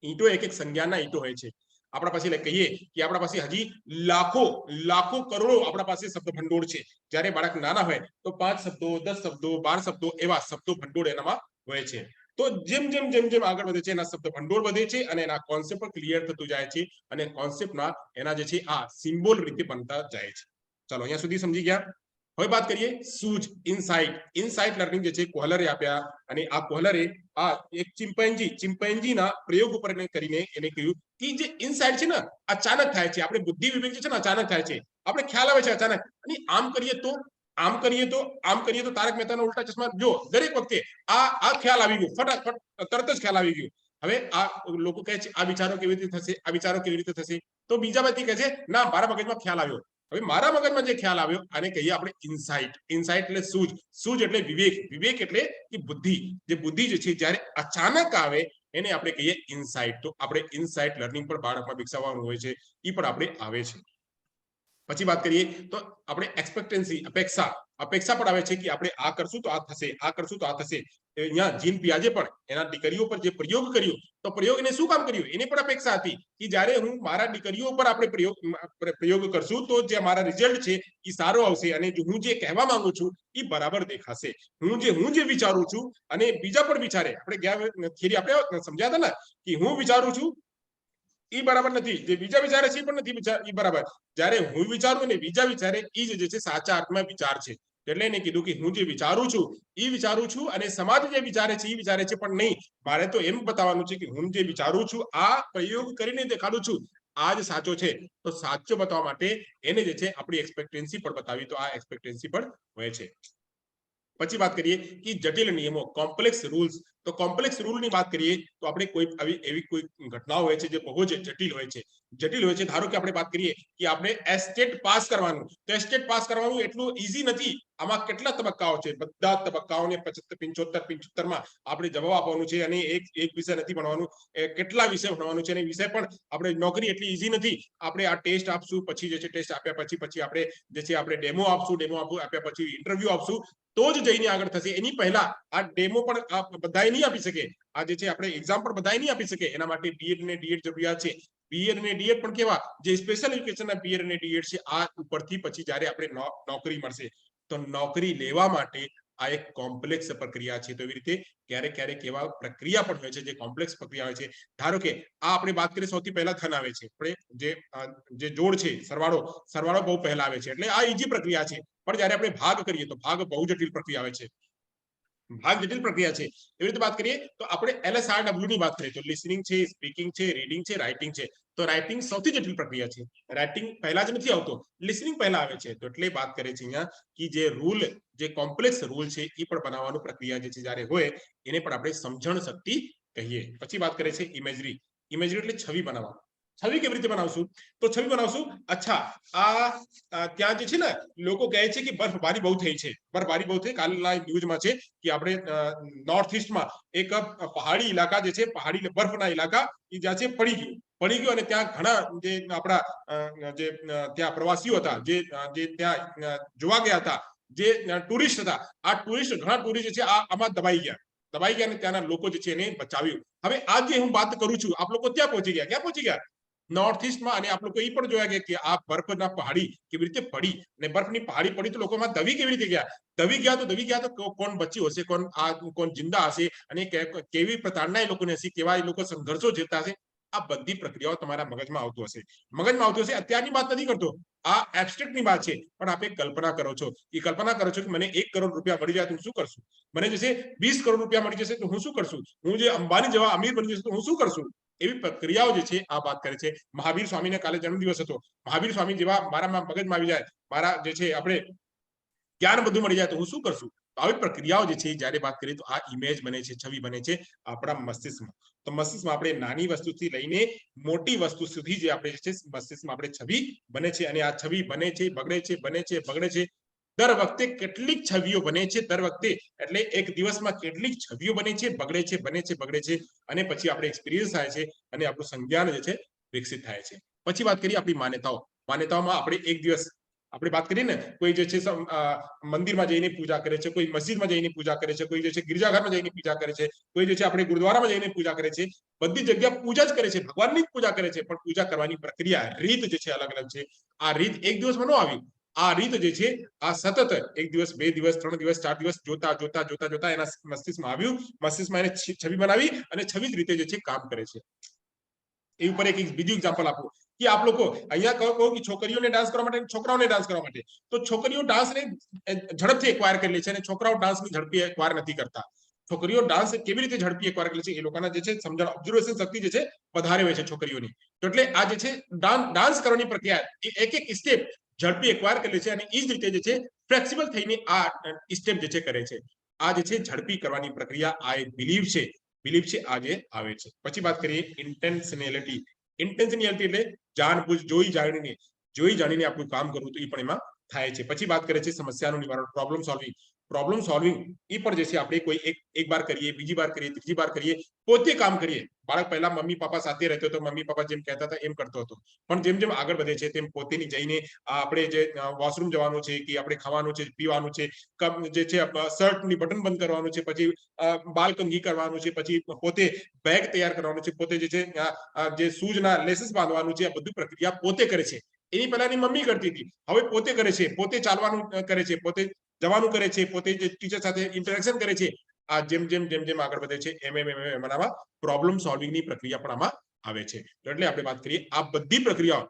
ઈંટો એક એક સંજ્ઞાના ઈંટો હોય છે. આપણા પાસે કહીએ કે આપણા પાસે હજી લાખો કરોડો આપણા પાસે શબ્દ ભંડોળ છે. જ્યારે બાળક નાના હોય તો 5 શબ્દો, 10 શબ્દો, 12 શબ્દો એવા શબ્દો ભંડોળ એનામાં હોય છે. તો જેમ જેમ આગળ વધે છે એના શબ્દ ભંડોળ વધે છે અને એના કોન્સેપ્ટ ક્લિયર થતું જાય છે અને કોન્સેપ્ટના એના જે છે આ સિમ્બોલ રીતે બનતા જાય છે. ચાલો અહીંયા સુધી સમજી ગયા. હવે વાત કરીએ સૂઝ, ઇનસાઇટ લર્નિંગ જે છે કોહલરે આપ્યા, અને આ કોહલરે આ એક ચિમ્પેન્જીના પ્રયોગ ઉપર કરીને એને કહ્યું કે જે ઇનસાઇટ છે ને અચાનક થાય છે. આપણે બુદ્ધિ વિવેક જે છે ને અચાનક થાય છે, આપણે ખ્યાલ આવે છે અચાનક, અને આમ કરીએ તો તારક મહેતાના ઉલ્ટા ચશ્મા જો દરેક વખતે આ ખ્યાલ આવી ગયો, ફટાફટ તરત જ ખ્યાલ આવી ગયો. હવે આ લોકો કહે છે આ વિચારો કેવી રીતે થશે, આ વિચારો કેવી રીતે થશે, તો બીજા વ્યક્તિ કહે છે ના મારા મગજમાં ખ્યાલ આવ્યો. હવે મારા મગજમાં જે ખ્યાલ આવ્યો આને કહીએ આપણે ઇનસાઇટ એટલે સૂઝ એટલે વિવેક એટલે કે બુદ્ધિ. જે બુદ્ધિ જે છે જ્યારે અચાનક આવે એને આપણે કહીએ ઇનસાઇટ. તો આપણે ઇનસાઇટ લર્નિંગ પણ બાળકમાં વિકસાવવાનું હોય છે, એ પણ આપણે આવે છે. પછી વાત કરીએ તો આપણે એક્સપેક્ટન્સી, અપેક્ષા પણ આવે છે કે આપણે આ કરશું તો આ થશે, આ કરશું તો આ થશે. અહીંયા જીન પિયાજે પણ એના દીકરીઓ પર જે પ્રયોગ કર્યો, તો પ્રયોગ એને શું કામ કર્યું, એની પણ અપેક્ષા હતી કે જ્યારે હું મારા દીકરીઓ પર આપણે પ્રયોગ કરશું તો જે મારા રિઝલ્ટ છે એ સારો આવશે, અને હું જે કહેવા માંગુ છું એ બરાબર દેખાશે. હું જે વિચારું છું અને બીજા પણ વિચારે, આપણે ગયા થિયરી આપણે સમજ્યા હતા ને કે હું વિચારું છું એ બરાબર નથી, જે બીજા વિચારે છે એ પણ નથી એ બરાબર. જ્યારે હું વિચારું અને બીજા વિચારે એ જે છે સાચા અર્થમાં વિચાર છે. એટલે એને કીધું કે હું જે વિચારું છું અને સમાજ જે વિચારે છે એ વિચારે છે, પણ નહીં, મારે તો એમ બતાવવાનું છે કે હું જે વિચારું છું આ પ્રયોગ કરીને દેખાડું છું આ જ સાચો છે. તો સાચો બતાવવા માટે એને જે છે આપણી એક્સપેક્ટન્સી પણ બતાવી, તો આ એક્સપેક્ટન્સી પણ હોય છે. પછી વાત કરીએ કે જટિલ નિયમો, કોમ્પ્લેક્સ રૂલ્સ. તો કોમ્પ્લેક્સ રૂલ ની વાત કરીએ તો આપણે કોઈ એવી કોઈ ઘટનાઓ હોય છે જે બહુ જ જટિલ હોય છે. ધારો કે આપણે વાત કરીએ કે આપણે એસ્ટેટ પાસ કરવાનું, તો એસ્ટેટ પાસ કરવાનું એટલું ઈઝી નથી. આમાં કેટલા તબક્કાઓ છે, બધા તબક્કાઓને 75 માં આપણે જવાબ આપવાનું છે, અને એક વિષય નથી ભણવાનું, કેટલા વિષય ભણવાનું છે, અને વિષય પણ આપણે નોકરી એટલી ઈઝી નથી. આપણે આ ટેસ્ટ આપશું, પછી જે છે ટેસ્ટ આપ્યા પછી આપણે જે છે આપણે ડેમો આપશું, ડેમો આપ્યા પછી ઇન્ટરવ્યુ આપશું, તો જ જઈને આગળ થશે. એની પહેલા આ ડેમો પણ બધા નહીં આપી શકે, આ જે છે આપણે એક્ઝામ પણ બધા નહીં આપી શકે. એના માટે બીએડ અને ડીએડ જરૂરિયાત છે. બીએડ અને ડીએડ પણ કેવા, જે સ્પેશિયલ એજ્યુકેશનના બીએડ અને ડીએડ છે, આ ઉપરથી પછી જ્યારે આપણે નોકરી મળશે તો નોકરી લેવા માટે આ એક કોમ્પ્લેક્સ પ્રક્રિયા છે. તો એવી રીતે ક્યારેક એવા પ્રક્રિયા પણ હોય છે જે કોમ્પ્લેક્સ પ્રક્રિયા હોય છે. ધારો કે આ આપણે વાત કરીએ સૌથી પહેલા ધન આવે છે, આપણે જે જોડ છે સરવાળો બહુ પહેલા આવે છે, એટલે આ ઈઝી પ્રક્રિયા છે. પણ જ્યારે આપણે ભાગ કરીએ તો ભાગ બહુ જટિલ પ્રક્રિયા આવે છે. એવી રીતે વાત કરીએ તો આપણે LSRW ની વાત કરીએ તો લિસનિંગ છે, સ્પીકિંગ છે, રીડિંગ છે, રાઇટિંગ છે. તો રાઇટિંગ સૌથી જટિલ પ્રક્રિયા છે. રાઇટિંગ પહેલા જ નથી આવતો, લિસનિંગ પહેલા આવે છે. તો એટલે વાત કરે છે અહીંયા કે જે રૂલ, જે કોમ્પ્લેક્સ રૂલ છે એ પણ બનાવવાનું પ્રક્રિયા જે છે જ્યારે હોય એને પણ આપણે સમજણ શક્તિ કહીએ. પછી વાત કરે છે ઇમેજરી એટલે છબી બનાવવાનું. છબી કેવી રીતે બનાવશું, તો છબી બનાવશું, અચ્છા આ ત્યાં જે છે ને લોકો કહે છે કે બરફબારી બહુ થઈ છે. કાલના ન્યૂઝમાં છે કે આપણે નોર્થ ઈસ્ટમાં એક પહાડી ઇલાકા જે છે, પહાડી બરફના ઇલાકા એ જ્યાં છે પડી ગયો, અને ત્યાં ઘણા જે આપણા જે ત્યાં પ્રવાસીઓ હતા, જે ત્યાં જોવા ગયા હતા, જે ટુરિસ્ટ હતા, ઘણા ટુરિસ્ટ છે આમાં દબાઈ ગયા, અને ત્યાંના લોકો જે છે એને બચાવ્યું. હવે આ જે હું વાત કરું છું, આપ લોકો ક્યાં પહોંચી ગયા નોર્થ ઈસ્ટમાં, અને આપ લોકો એ પણ જોયા ગયા કે આ બરફના પહાડી કેવી રીતે પડી, અને બરફની પહાડી પડી તો લોકોમાં દબી કેવી રીતે ગયા તો કોણ બચ્યું હશે, કોણ જિંદા હશે, અને કેવી પ્રકારના એ લોકોને હશે, કેવા એ લોકો સંઘર્ષો જીતતા હશે. આ બધી પ્રક્રિયાઓ તમારા મગજમાં આવતું હશે. અત્યારની વાત નથી કરતો, આ એબ્સ્ટ્રેક્ટ ની વાત છે. પણ આપે કલ્પના કરો છો કે મને 1 કરોડ રૂપિયા મળી જાય તો હું શું કરશું, મને જે છે 20 કરોડ રૂપિયા મળી જશે તો હું શું કરશું, હું જે અંબાની જેવા અમીર બની જશે તો હું શું કરશું. એવી પ્રક્રિયાઓ જે છે આ વાત કરે છે. મહાવીર સ્વામીને કાલે જન્મદિવસ હતો. મહાવીર સ્વામી જેવા મારામાં મગજમાં આવી જાય, મારા જે છે આપણે જ્ઞાન બધું મળી જાય તો હું શું કરશું. આવી પ્રક્રિયાઓ જે છે જ્યારે વાત કરીએ તો આ ઇમેજ બને છે, છબી બને છે આપણા મસ્તિષ્કમાં. તો મસ્તિષ્કમાં આપણે નાની વસ્તુથી લઈને મોટી વસ્તુ સુધી જે આપણે છે મસ્તિષ્કમાં આપણે છબી બને છે, અને આ છબી બને છે, બગડે છે, બને છે, બગડે છે. દર વખતે કેટલીક છબીઓ બને છે, દર વખતે એટલે એક દિવસમાં કેટલીક છબીઓ બને છે, બગડે છે, બને છે, બગડે છે, અને પછી આપણે એક્સપિરિયન્સ થાય છે અને આપણું સંજ્ઞાન જે છે વિકસિત થાય છે. પછી વાત કરીએ આપણી માન્યતાઓમાં આપણે એક દિવસ આપણે વાત કરીએ ને, કોઈ જે છે મંદિરમાં જઈને પૂજા કરે છે, કોઈ મસ્જિદમાં જઈને પૂજા કરે છે, કોઈ જે છે ગિરજાઘરમાં જઈને પૂજા કરે છે, કોઈ જે છે આપણે ગુરુદ્વારામાં જઈને પૂજા કરે છે. બધી જગ્યા પૂજા જ કરે છે, ભગવાનની જ પૂજા કરે છે, પણ પૂજા કરવાની પ્રક્રિયા રીત જે છે અલગ અલગ છે. આ રીત એક દિવસમાં ન આવી. આ રીત જે છે આ સતત એક દિવસ, 2 દિવસ, 3 દિવસ, 4 દિવસ જોતા જોતા જોતા જોતા એના મસ્તિષ્કમાં આવ્યું, મસ્તિષ્કમાં એને છબી બનાવી અને છબી જ રીતે જે છે કામ કરે છે. એ ઉપર એક બીજું એક્ઝામ્પલ આપું કે આપ લોકો અહીંયા કહો કે છોકરીઓને ડાન્સ કરવા માટે, છોકરાઓને ડાન્સ કરવા માટે, તો છોકરીઓ ડાન્સને ઝડપથી એક્વાયર કરી લે છે અને છોકરાઓ ડાન્સની ઝડપી એક્વાયર નથી કરતા. છોકરીઓ ડાન્સ કેવી રીતે ઝડપી એક્વાયર કરે છે, એ લોકોના જે છે સમજણ, ઓબ્ઝર્વેશન શક્તિ જે છે વધારે હોય છે છોકરીઓની. તો એટલે આ જે છે ડાન્સ કરવાની પ્રક્રિયા એક એક સ્ટેપ ઝડપી એક્વાયર કરી લે છે, અને એ જ રીતે જે છે ફ્લેક્સિબલ થઈને આ સ્ટેપ જે છે કરે છે. આ જે છે ઝડપી કરવાની પ્રક્રિયા, આ એક બિલીવ છે આજે આવે છે. પછી વાત કરીએ ઇન્ટેન્શનિયાલિટી. ઇન્ટેન્શનિયાલિટી એટલે જાણબૂਝ, જોઈ જાણીને આપણું કામ કરવું, તો એ પણ એમાં થાય છે. પછી વાત કરે છે સમસ્યાનું નિવારણ, પ્રોબ્લેમ સોલ્વિંગ. એ પણ જે છે આપણે કોઈ એક બાર કરીએ, બીજી બાર કરીએ, ત્રીજી બાર કરીએ, પોતે કામ કરીએ. બાળક પહેલા મમ્મી પપ્પા સાથે રહેતો હતો, મમ્મી પપ્પા જેમ કહેતા હતા એમ કરતો હતો, પણ જેમ જેમ આગળ વધે છે તેમ પોતેની જઈને આપણે જે વોશરૂમ જવાનું છે, કે આપણે ખાવાનું છે, પીવાનું છે, જે છે શર્ટની બટન બંધ કરવાનું છે, પછી બાલ કંઘી કરવાનું છે, પછી પોતે બેગ તૈયાર કરવાનું છે, પોતે જે છે જે શૂઝના લેસીસ બાંધવાનું છે, આ બધું પ્રક્રિયા પોતે કરે છે. એની પહેલાની મમ્મી કરતી હતી, હવે પોતે કરે છે, પોતે ચાલવાનું કરે છે, પોતે જવાનું કરે છે, પોતે જે ટીચર સાથે ઇન્ટરેક્શન કરે છે. આ જેમ જેમ આગળ વધે છે એમ આમાં પ્રોબ્લેમ સોલ્વિંગની પ્રક્રિયા પણ આમાં આવે છે. એટલે આપણે વાત કરીએ આ બધી પ્રક્રિયાઓ,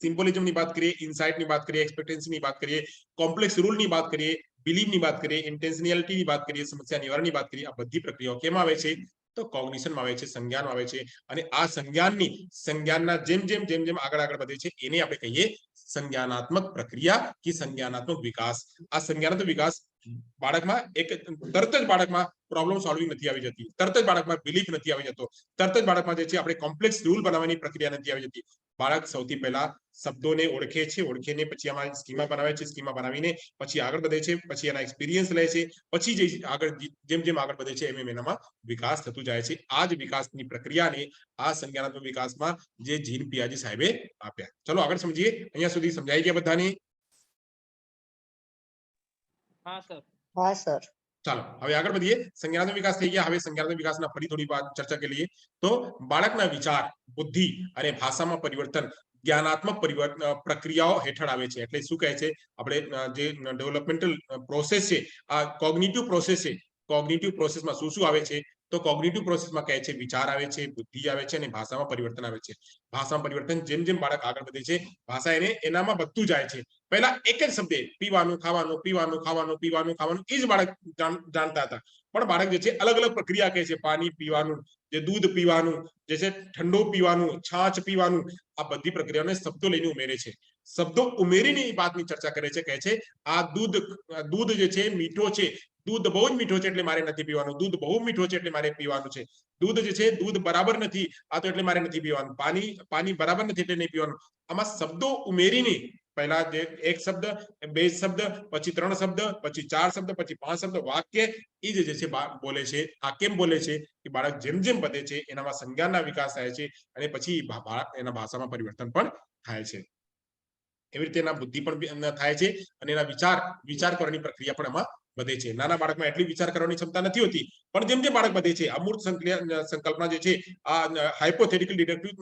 સિમ્બોલિઝમની વાત કરીએ, ઇનસાઇટની વાત કરીએ, એક્સપેક્ટન્સીની વાત કરીએ, કોમ્પ્લેક્સ રૂલની વાત કરીએ, બિલીવની વાત કરીએ, ઇન્ટેન્શનિયાલિટીની વાત કરીએ, સમસ્યા નિવારણની વાત કરીએ, આ બધી પ્રક્રિયાઓ કેમ આવે છે? તો કોગ્નિશનમાં આવે છે, સંજ્ઞાનમાં આવે છે. અને આ સંજ્ઞાનના જેમ જેમ આગળ વધે છે એને આપણે કહીએ સંજ્ઞાનાત્મક પ્રક્રિયા કે સંજ્ઞાનાત્મક વિકાસ. આ સંજ્ઞાનાત્મક વિકાસ બાળકમાં તરત જ બાળકમાં પ્રોબ્લેમ સોલ્વિંગ નથી આવી જતી, તરત જ બાળકમાં બિલીફ નથી આવી જતો, તરત જ બાળકમાં જે છે આપણે કોમ્પ્લેક્સ રૂલ બનાવવાની પ્રક્રિયા નથી આવી જતી. બાળક સૌથી પહેલા શબ્દોને ઓળખે છે, ઓળખીને પછી આમાં સ્કીમા બનાવે છે, સ્કીમા બનાવીને પછી આગળ વધે છે, પછી એના એક્સપિરિયન્સ લે છે, પછી જે આગળ જેમ આગળ વધે છે એમ એનામાં વિકાસ થતું જાય છે. આ જ વિકાસની પ્રક્રિયાને આ સંજ્ઞાનાત્મક વિકાસમાં જે જીન પિયાજી સાહેબે આપ્યા. ચલો આગળ સમજીએ. અહીંયા સુધી સમજાઈ ગયા બધાને? હા સર. હા સર. ચાલો હવે આગળ વધીએ. સંજ્ઞાનાત્મક વિકાસ થઈ ગયા, હવે સંજ્ઞાનાત્મક વિકાસના ફરી થોડી વાત ચર્ચા કરી લઈએ. તો બાળકના વિચાર, બુદ્ધિ અને ભાષામાં પરિવર્તન જ્ઞાનાત્મક પ્રક્રિયાઓ હેઠળ આવે છે. એટલે શું કહે છે, આપણે જે ડેવલપમેન્ટલ પ્રોસેસ છે, આ કોગ્નિટિવ પ્રોસેસ છે. કોગ્નિટિવ પ્રોસેસમાં શું આવે છે? તો કોગ્નિટિવ પ્રોસેસમાં કહે છે વિચાર આવે છે, બુદ્ધિ આવે છે, અને ભાષામાં પરિવર્તન આવે છે. ભાષામાં પરિવર્તન જેમ બાળક આગળ વધે છે, ભાષા એનામાં બધું જાય છે. પહેલા એક જ શબ્દ પીવાનું, ખાવાનું, પીવાનું, ખાવાનું, પીવાનું, ખાવાનું, એ જ બાળક જાણતા હતા. પણ બાળક જે છે અલગ અલગ પ્રક્રિયા કહે છે. પાણી પીવાનું, જે દૂધ પીવાનું, જે છે ઠંડો પીવાનું, છાછ પીવાનું, આ બધી પ્રક્રિયાઓને શબ્દો લઈને ઉમેરે છે. શબ્દો ઉમેરીને એ વાતની ચર્ચા કરે છે. કહે છે આ દૂધ જે છે મીઠો છે, દૂધ બહુ જ મીઠો છે એટલે મારે નથી પીવાનું, દૂધ બહુ મીઠો છે એટલે મારે પીવાનું છે, દૂધ જે છે દૂધ બરાબર નથી આ તો એટલે મારે નથી પીવાનું, પાણી બરાબર નથી એટલે નહીં પીવાનું. આમાં શબ્દો ઉમેરીને પહેલા જે એક શબ્દ, બે શબ્દ, પછી 3 શબ્દ, પછી 4 શબ્દ, પછી 5 શબ્દ, વાક્ય એ જે છે બોલે છે. આ કેમ બોલે છે કે બાળક જેમ વધે છે એનામાં સંજ્ઞાનના વિકાસ થાય છે, અને પછી એના ભાષામાં પરિવર્તન પણ થાય છે. એવી રીતે એના બુદ્ધિ પણ થાય છે, અને એના વિચાર કરવાની પ્રક્રિયા પણ એમાં વધે છે. નાના બાળકમાં એટલી વિચાર કરવાની ક્ષમતા નથી હોતી, પણ જેમ બાળક વધે છે, અમૂર્ત સંકલ્પના જે છે, આ હાઇપોથેટિકલ ડિડક્ટિવ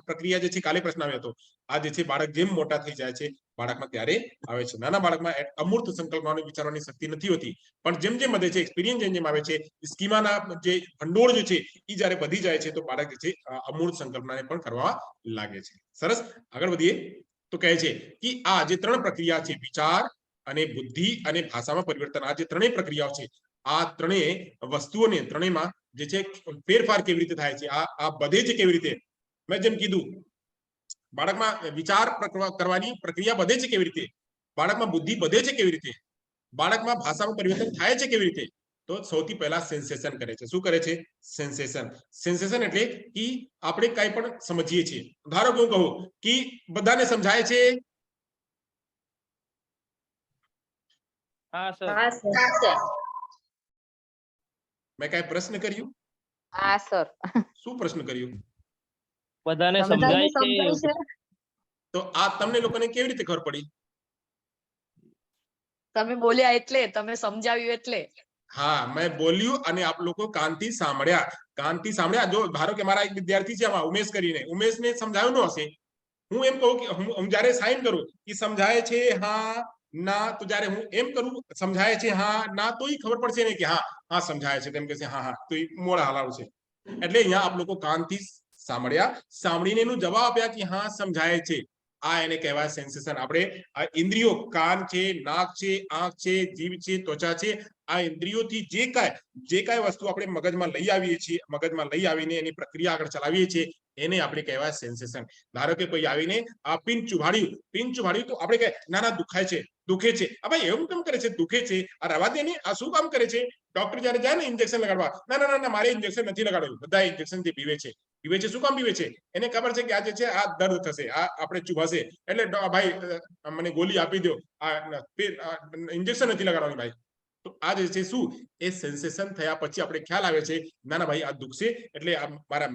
પ્રક્રિયા જે છે, કાલે પ્રશ્ન આવ્યો હતો, આ જે છે બાળક જેમ મોટા થઈ જાય છે બાળકમાં ત્યારે આવે છે. નાના બાળકમાં અમૂર્ત સંકલ્પનાઓને વિચારવાની શક્તિ નથી હોતી, પણ જેમ વધે છે, એક્સપિરિયન્સ જેમ આવે છે, સ્કીમાના જે ભંડોળ જે છે એ જયારે વધી જાય છે, તો બાળક જે છે અમૂર્ત સંકલ્પનાને પણ કરવા લાગે છે. સરસ, આગળ વધીએ. તો કહે છે કે આ જે 3 પ્રક્રિયા છે, વિચાર અને બુદ્ધિ અને ભાષામાં પરિવર્તન, આ જે 3 પ્રક્રિયાઓ છે, આ 3 વસ્તુઓને 3માં જે છે ફેરફાર કેવી રીતે થાય છે, આ બધે છે કેવી રીતે? મેં જેમ કીધું, બાળકમાં વિચાર કરવાની પ્રક્રિયા વધે છે કેવી રીતે, બાળકમાં બુદ્ધિ વધે છે કેવી રીતે, બાળકમાં ભાષામાં પરિવર્તન થાય છે કેવી રીતે? તો સૌથી પહેલા સેન્સેશન કરે છે. શું કરે છે? સેન્સેશન. સેન્સેશન એટલે કે આપણે કઈ પણ સમજીએ છીએ. ધારો કે હું કહું કે બધાને સમજાય છે. હા સર મેં કઈ પ્રશ્ન કર્યું? હા સર શું પ્રશ્ન કર્યું? બધાને બધાને સમજાય સમજાય છે છે તો આ તમને લોકોને કેવી રીતે ખબર પડી? તમે બોલ્યા એટલે તમે સમજાવ્યું એટલે હા, મેં બોલ્યું અને આપ લોકો કાનથી સાંભળ્યા. કાનથી સાંભળ્યા. જો ધારો કે મારા એક વિદ્યાર્થી છે આમાં ઉમેશ કરીને, ઉમેશને સમજાયું ન હશે. હું એમ કહું કે હું જ્યારે સાઇન કરું કે સમજાય છે હા ના, તો જ્યારે હું એમ કરું સમજાય છે હા ના, તો એ ખબર પડશે ને કે હા હા સમજાય છે. તેમ કહેશે હા હા, તો એ મોડા હલાવશે. એટલે અહીંયા આપ લોકો કાનથી સાંભળ્યા, સાંભળીને એનો જવાબ આપ્યા કે હા સમજાય છે. આ એને કહેવાય સેન્સેશન. આપણે આ ઇન્દ્રિયો કાન છે, નાક છે, આંખ છે, જીભ છે, ત્વચા છે, આ ઇન્દ્રિયોથી જે કાંઈ વસ્તુ આપણે મગજમાં લઈ આવીએ છીએ, મગજમાં લઈ આવીને એની પ્રક્રિયા આગળ ચલાવીએ છીએ, એને આપણે કહેવાય સેન્સેશન. ધારો કે કોઈ આવીને આ પિન ચુભાડ્યું તો આપણે કહે ના ના દુખાય છે, દુખે છે. આ ભાઈ એવું કેમ કરે છે? દુખે છે, આ રવા દે ને, આ શું કામ કરે છે? ડોક્ટર જયારે જાય ને ઇન્જેક્શન લગાડવા, ના ના ના મારે ઇન્જેક્શન નથી લગાડવું. બધા ઇન્જેક્શન જે પીવે છે શું કામ પીવે છે? એને ખબર છે કે આ જે છે આ દર્દ થશે, આ આપણે ચુભાશે, એટલે ભાઈ મને ગોળી આપી દો, આ ઇન્જેક્શન નથી લગાડવાનું ભાઈ. તો આ જે છે શું, એ સેન્સેશન થયા પછી આપણે ખ્યાલ આવે છે ના ના ભાઈ આ દુખશે, એટલે મારા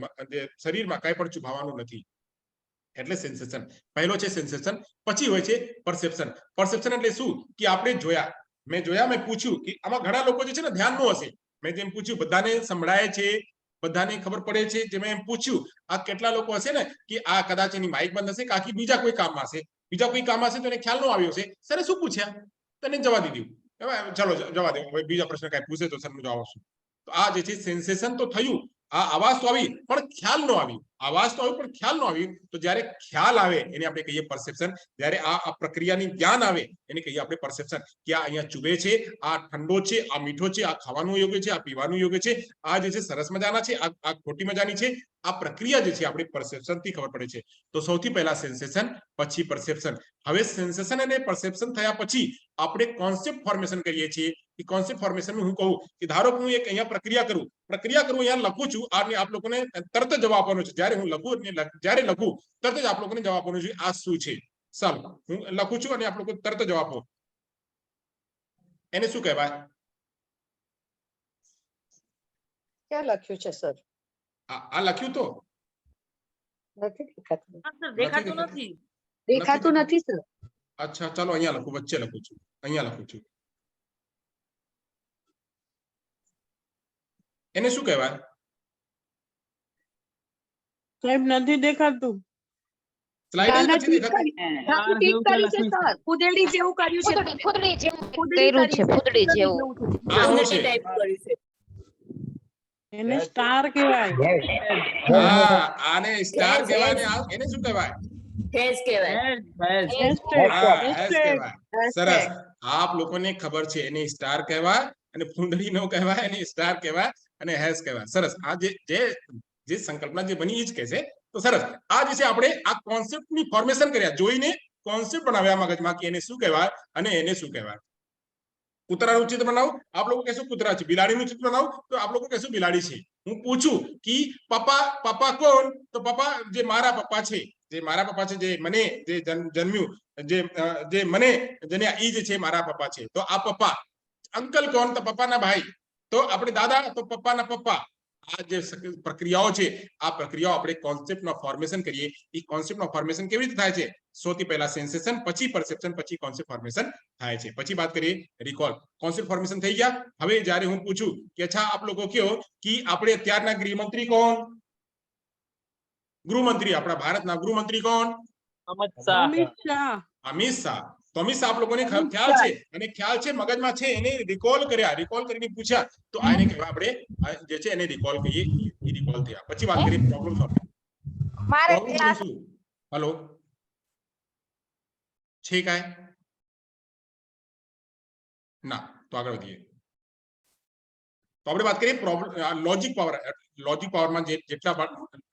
શરીરમાં કઈ પણ ચુભાવવાનું નથી. એટલે સેન્સેશન પહેલો છે સેન્સેશન. પછી હોય છે પરસેપ્શન. પરસેપ્શન એટલે શું કે આપણે જોયા, મેં પૂછ્યું કે આમાં ઘણા લોકો જે છે ને ધ્યાન ન હશે. મેં જેમ પૂછ્યું બધાને સંભળાય છે, બધાને ખબર પડે છે, જે મેં એમ પૂછ્યું આ કેટલા લોકો હશે ને કે આ કદાચ એની માઇક બંધ હશે, કાકી બીજા કોઈ કામમાં હશે, તો એને ખ્યાલ ન આવ્યો હશે. સર શું પૂછ્યા? તને જવા દીધું, ચલો જવા દે, બીજા પ્રશ્ન કઈ પૂછે તો સર જવાબ આપશું. તો આ જે છે સેન્સેશન તો થયું, આ અવાજ તો આવી પણ ખ્યાલ ન આવ્યું. અવાજ તો આવ્યું પણ ખ્યાલ ન આવ્યું. તો જ્યારે ખ્યાલ આવે એને આપણે કહીએ પરસેપ્શન. જ્યારે આ પ્રક્રિયાની જ્ઞાન આવે એને કહીએ આપણે પરસેપ્શન. કે આ અહીંયા ચૂબે છે, આ ઠંડો છે, આ મીઠો છે, આ ખાવાનું યોગ્ય છે, આ પીવાનું યોગ્ય છે, આ જે છે સરસ મજાના છે, આ ખોટી મજાની છે. આ પ્રક્રિયા જે છે આપણે પરસેપ્શન થી ખબર પડે છે. તો સૌથી પહેલા સેન્સેશન, પછી પરસેપ્શન. હવે સેન્સેશન અને પરસેપ્શન થયા પછી આપણે કોન્સેપ્ટ ફોર્મેશન કરીએ છીએ. એ કોન્સેપ્ટ ફોર્મેશન હું કહું કે ધારો કે હું એક અહીંયા પ્રક્રિયા કરું, અહીંયા લખું છું, અને આપ લોકોને તરત જ જવાબ આપવાનો છે. જ્યારે હું લખું તરત જ આપ લોકોને જવાબ આપવાનો છે આ શું છે. ચાલો હું લખું છું અને આપ લોકો તરત જ જવાબ આપો. એને શું કહેવાય? ક્યાં લખ્યું છે સર? આ લખ્યું તો નથી દેખાતું. દેખાતું નથી. દેખાતું નથી સર. અચ્છા ચાલો અહીંયા લખું, વચ્ચે લખું છું, અહીંયા લખું છું. એને શું કહેવાય? સાહેબ નથી દેખાતું. સ્લાઇડ નથી દેખાતી. ટીક કરી છે સર. ફૂદડી જેવું કર્યું છે. ફૂદડી જેવું કર્યું છે, ફૂદડી જેવું. આ શું છે? ટાઈપ કર્યું છે. એને સ્ટાર કહેવાય. હા, આને સ્ટાર કહેવાય ને એને શું કહેવાય? હેઝ કહેવાય. હા, હેઝ કહેવાય. સરસ. આપ લોકોને ખબર છે એને સ્ટાર કહેવાય અને ફૂંદડી નો કહેવાય, એને સ્ટાર કહેવાય અને હેઝ કહેવાય. સરસ. આ જે સંકલ્પના જે બની જ કે છે. તો સરસ. આ જે છે આપણે આ કોન્સેપ્ટની ફોર્મેશન કર્યા, જોઈને કોન્સેપ્ટ બનાવ્યા મગજમાં કે એને શું કહેવાય અને એને શું કહેવાય. કૂતરાનું ચિત્ર બનાવો, આપ લોકો કહેશો કૂતરા છે. બિલાડીનું ચિત્ર બનાવો તો આપ લોકો કહેશો બિલાડી છે. હું પૂછું કે પપ્પા કોણ? તો પપ્પા જે મારા પપ્પા છે, જે મને જે જન્મ્યું, જે મને જન્યા ઈ જે છે મારા પપ્પા છે. તો આ પપ્પા. અંકલ કોણ? તો પપ્પાના ભાઈ. તો આપણે દાદા, તો પપ્પાના પપ્પા. આ જે પ્રક્રિયાઓ છે, આ પ્રક્રિયાઓ આપણે કોન્સેપ્ટમાં ફોર્મેશન કરીએ. એ કોન્સેપ્ટમાં ફોર્મેશન કેવી રીતે થાય છે? સૌથી પહેલા સેન્સેશન, પછી પરસેપ્શન, પછી કોન્સેપ્ટ ફોર્મેશન થાય છે. પછી વાત કરીએ રિકોલ. કોન્સેપ્ટ ફોર્મેશન થઈ ગયા. હવે જ્યારે હું પૂછું કે અચ્છા આપ લોકો કયો કે આપણે અત્યારના ગૃહમંત્રી કોણ? ગૃહમંત્રી, આપણા ભારતના ગૃહમંત્રી કોણ? અમિત શાહ. અમિત શાહ. તો અમિત શાહ આપ લોકોને ખ્યાલ છે, અને ખ્યાલ છે મગજમાં છે, એને રિકોલ કરીને પૂછ્યા, તો આને કહેવાય આપણે જે છે એને રિકોલ કહીએ. એ રિકોલ થયા. પછી વાત કરીએ પ્રોબ્લેમ સોલ્વિંગ. શું? હેલો છે કાંઈ? ના, તો આગળ વધીએ. તો આપણે વાત કરીએ લોજિક પાવરમાં જેટલા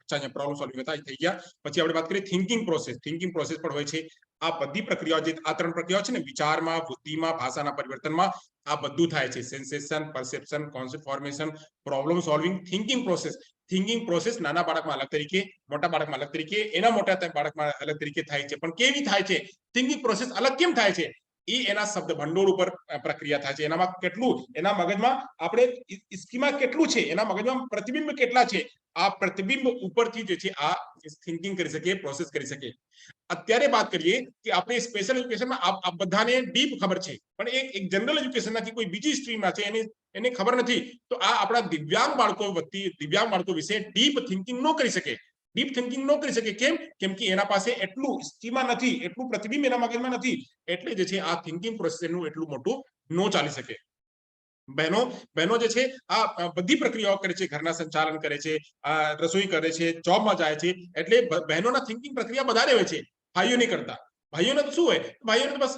અચ્છા અહીંયા પ્રોબ્લેમ સોલ્વિંગ હતા થઈ ગયા. પછી આપણે વાત કરીએ થિંકિંગ પ્રોસેસ પણ હોય છે. આ બધી પ્રક્રિયાઓ જે આ 3 પ્રક્રિયાઓ છે ને, વિચારમાં, બુદ્ધિમાં, ભાષાના પરિવર્તનમાં, આ બધું થાય છે. Sensation, perception, concept formation, problem solving, thinking process નાના બાળકમાં અલગ તરીકે, મોટા બાળકમાં અલગ તરીકે, એના મોટા બાળકમાં અલગ તરીકે થાય છે. પણ કેવી થાય છે થિંકિંગ પ્રોસેસ, અલગ કેમ થાય છે? એ એના શબ્દ ભંડોળ ઉપર પ્રક્રિયા થાય છે. એનામાં કેટલું, એના મગજમાં આપણે સ્કીમા કેટલું છે, એના મગજમાં પ્રતિબિંબ કેટલા છે, આ પ્રતિબિંબ ઉપરથી જે છે આ થિંકિંગ કરી શકે, પ્રોસેસ કરી શકે. અત્યારે વાત કરીએ કે આપણે સ્પેશિયલ એજ્યુકેશનમાં આ બધાને ડીપ ખબર છે, પણ એક જનરલ એજ્યુકેશનના કોઈ બીજી સ્ટ્રીમમાં છે એને ખબર નથી. તો આ આપણા દિવ્યાંગ બાળકો વિશે ડીપ થિંકિંગ ન કરી શકે. કેમ કે એના પાસે એટલું સ્કીમા નથી, એટલું પ્રતિબિંબ એના મગજમાં નથી. એટલે જે છે આ થિંકિંગ પ્રોસેસનું એટલું મોટું ન ચાલી શકે. બહેનો જે છે આ બધી પ્રક્રિયાઓ કરે છે, ઘરના સંચાલન કરે છે, રસોઈ કરે છે, જોબમાં જાય છે. એટલે બહેનોના થિંકિંગ પ્રક્રિયા વધારે હોય છે ભાઈઓ નહીં કરતા. ભાઈઓને તો શું હોય, ભાઈઓને બસ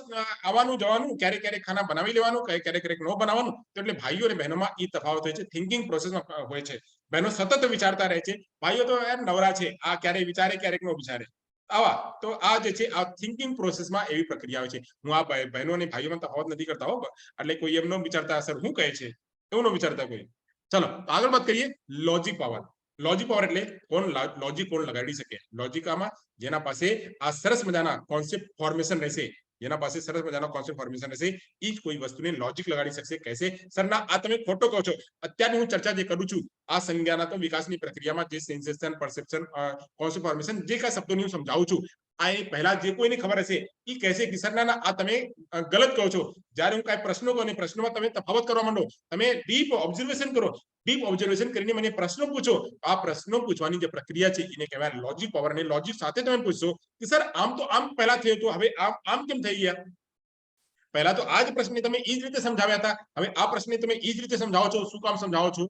આવવાનું જવાનું, ક્યારેક ખાના બનાવી લેવાનું, ક્યારેક ન બનાવવાનું. તો એટલે ભાઈઓ અને બહેનોમાં એ તફાવત હોય છે, થિંકિંગ પ્રોસેસમાં હોય છે. બહેનો સતત વિચારતા રહે છે, ભાઈઓ તો યાર નવરા છે, આ ક્યારેક વિચારે ક્યારેક ન વિચારે. તો આ જે છે આ થિંકિંગ પ્રોસેસમાં એવી પ્રક્રિયા હોય છે. હું આ બહેનો અને ભાઈઓમાં તફાવત નથી કરતા હો, એટલે કોઈ એમ ન વિચારતા સર શું કહે છે એવું ન વિચારતા કોઈ. ચલો આગળ વાત કરીએ લોજિક પાવર. એટલે લોજિક કોણ લગાડી શકે? લોજિક આમાં જેના પાસે આ સરસ મજાના કોન્સેપ્ટ ફોર્મેશન રહેશે, એ જ કોઈ વસ્તુને લોજિક લગાડી શકશે. કહેશે સર ના, આ તમે ખોટો કહો છો. અત્યારની હું ચર્ચા જે કરું છું આ સંજ્ઞાનાત્મક વિકાસની પ્રક્રિયામાં જે સેન્સેશન, પરસેપ્શન, કોન્સેપ્ટ ફોર્મેશન, જે કઈ શબ્દોની હું સમજાવું છું, આ એ પહેલા જે કોઈને ખબર હશે એ કહેશે કે સર ના, આ તમે ગલત કહો છો. જ્યારે હું કઈ પ્રશ્નો કહું, પ્રશ્નોમાં તમે તફાવત કરવા માંડો, તમે ડીપ ઓબ્ઝર્વેશન કરો, ડીપ ઓબ્ઝર્વેશન કરીને મને પ્રશ્નો પૂછો. આ પ્રશ્નો પૂછવાની જે પ્રક્રિયા છે એને કહેવાય લોજિક પાવર. અને લોજિક સાથે તમે પૂછશો કે સર આમ તો આમ પહેલા થયું હતું, હવે આમ કેમ થઈ ગયા? પહેલા તો આ જ પ્રશ્ન તમે એ જ રીતે સમજાવ્યા હતા, હવે આ પ્રશ્ન તમે એ જ રીતે સમજાવો છો. શું કામ સમજાવો છો?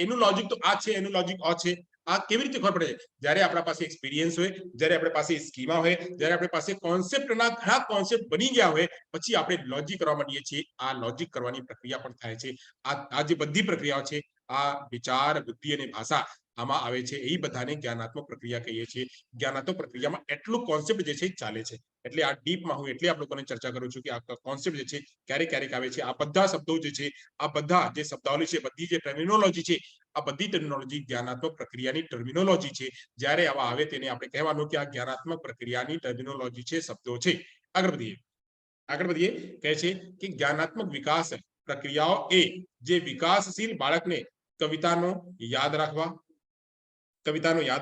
એનું લોજિક તો આ છે, એનું લોજિક આ છે. આ કેવી રીતે ખબર પડે? જ્યારે આપણા પાસે એક્સપિરિયન્સ હોય, જ્યારે આપણી પાસે સ્કીમા હોય, જ્યારે આપણી પાસે કોન્સેપ્ટના ઘણા કોન્સેપ્ટ બની ગયા હોય, પછી આપણે લોજિક કરવા માંડીએ છીએ. આ લોજિક કરવાની પ્રક્રિયા પણ થાય છે. આ જે બધી પ્રક્રિયાઓ છે, આ વિચાર, બુદ્ધિ અને ભાષા આમાં આવે છે. એ બધાને જ્ઞાનાત્મક પ્રક્રિયા કહીએ છીએ. જ્ઞાનાત્મક પ્રક્રિયામાં એટલું કોન્સેપ્ટ જે છે ચાલે છે. એટલે આ ડીપમાં હું એટલે આપ લોકોને ચર્ચા કરું છું કે આ કોન્સેપ્ટ જે છે ક્યારેક આવે છે. આ બધા શબ્દો જે છે, આ બધા જે શબ્દાવલી છે, બધી જે ટર્મિનોલોજી છે, આ બધી ટર્મિનોલોજી જ્ઞાનાત્મક પ્રક્રિયાની ટર્મિનોલોજી છે. જ્યારે આવા આવે તેને આપણે કહેવાનું કે આ જ્ઞાનાત્મક પ્રક્રિયાની ટર્મિનોલોજી છે, શબ્દો છે. આગળ વધીએ. કહે છે કે જ્ઞાનાત્મક વિકાસ પ્રક્રિયાઓ એ જે વિકાસશીલ બાળકને કવિતાનો યાદ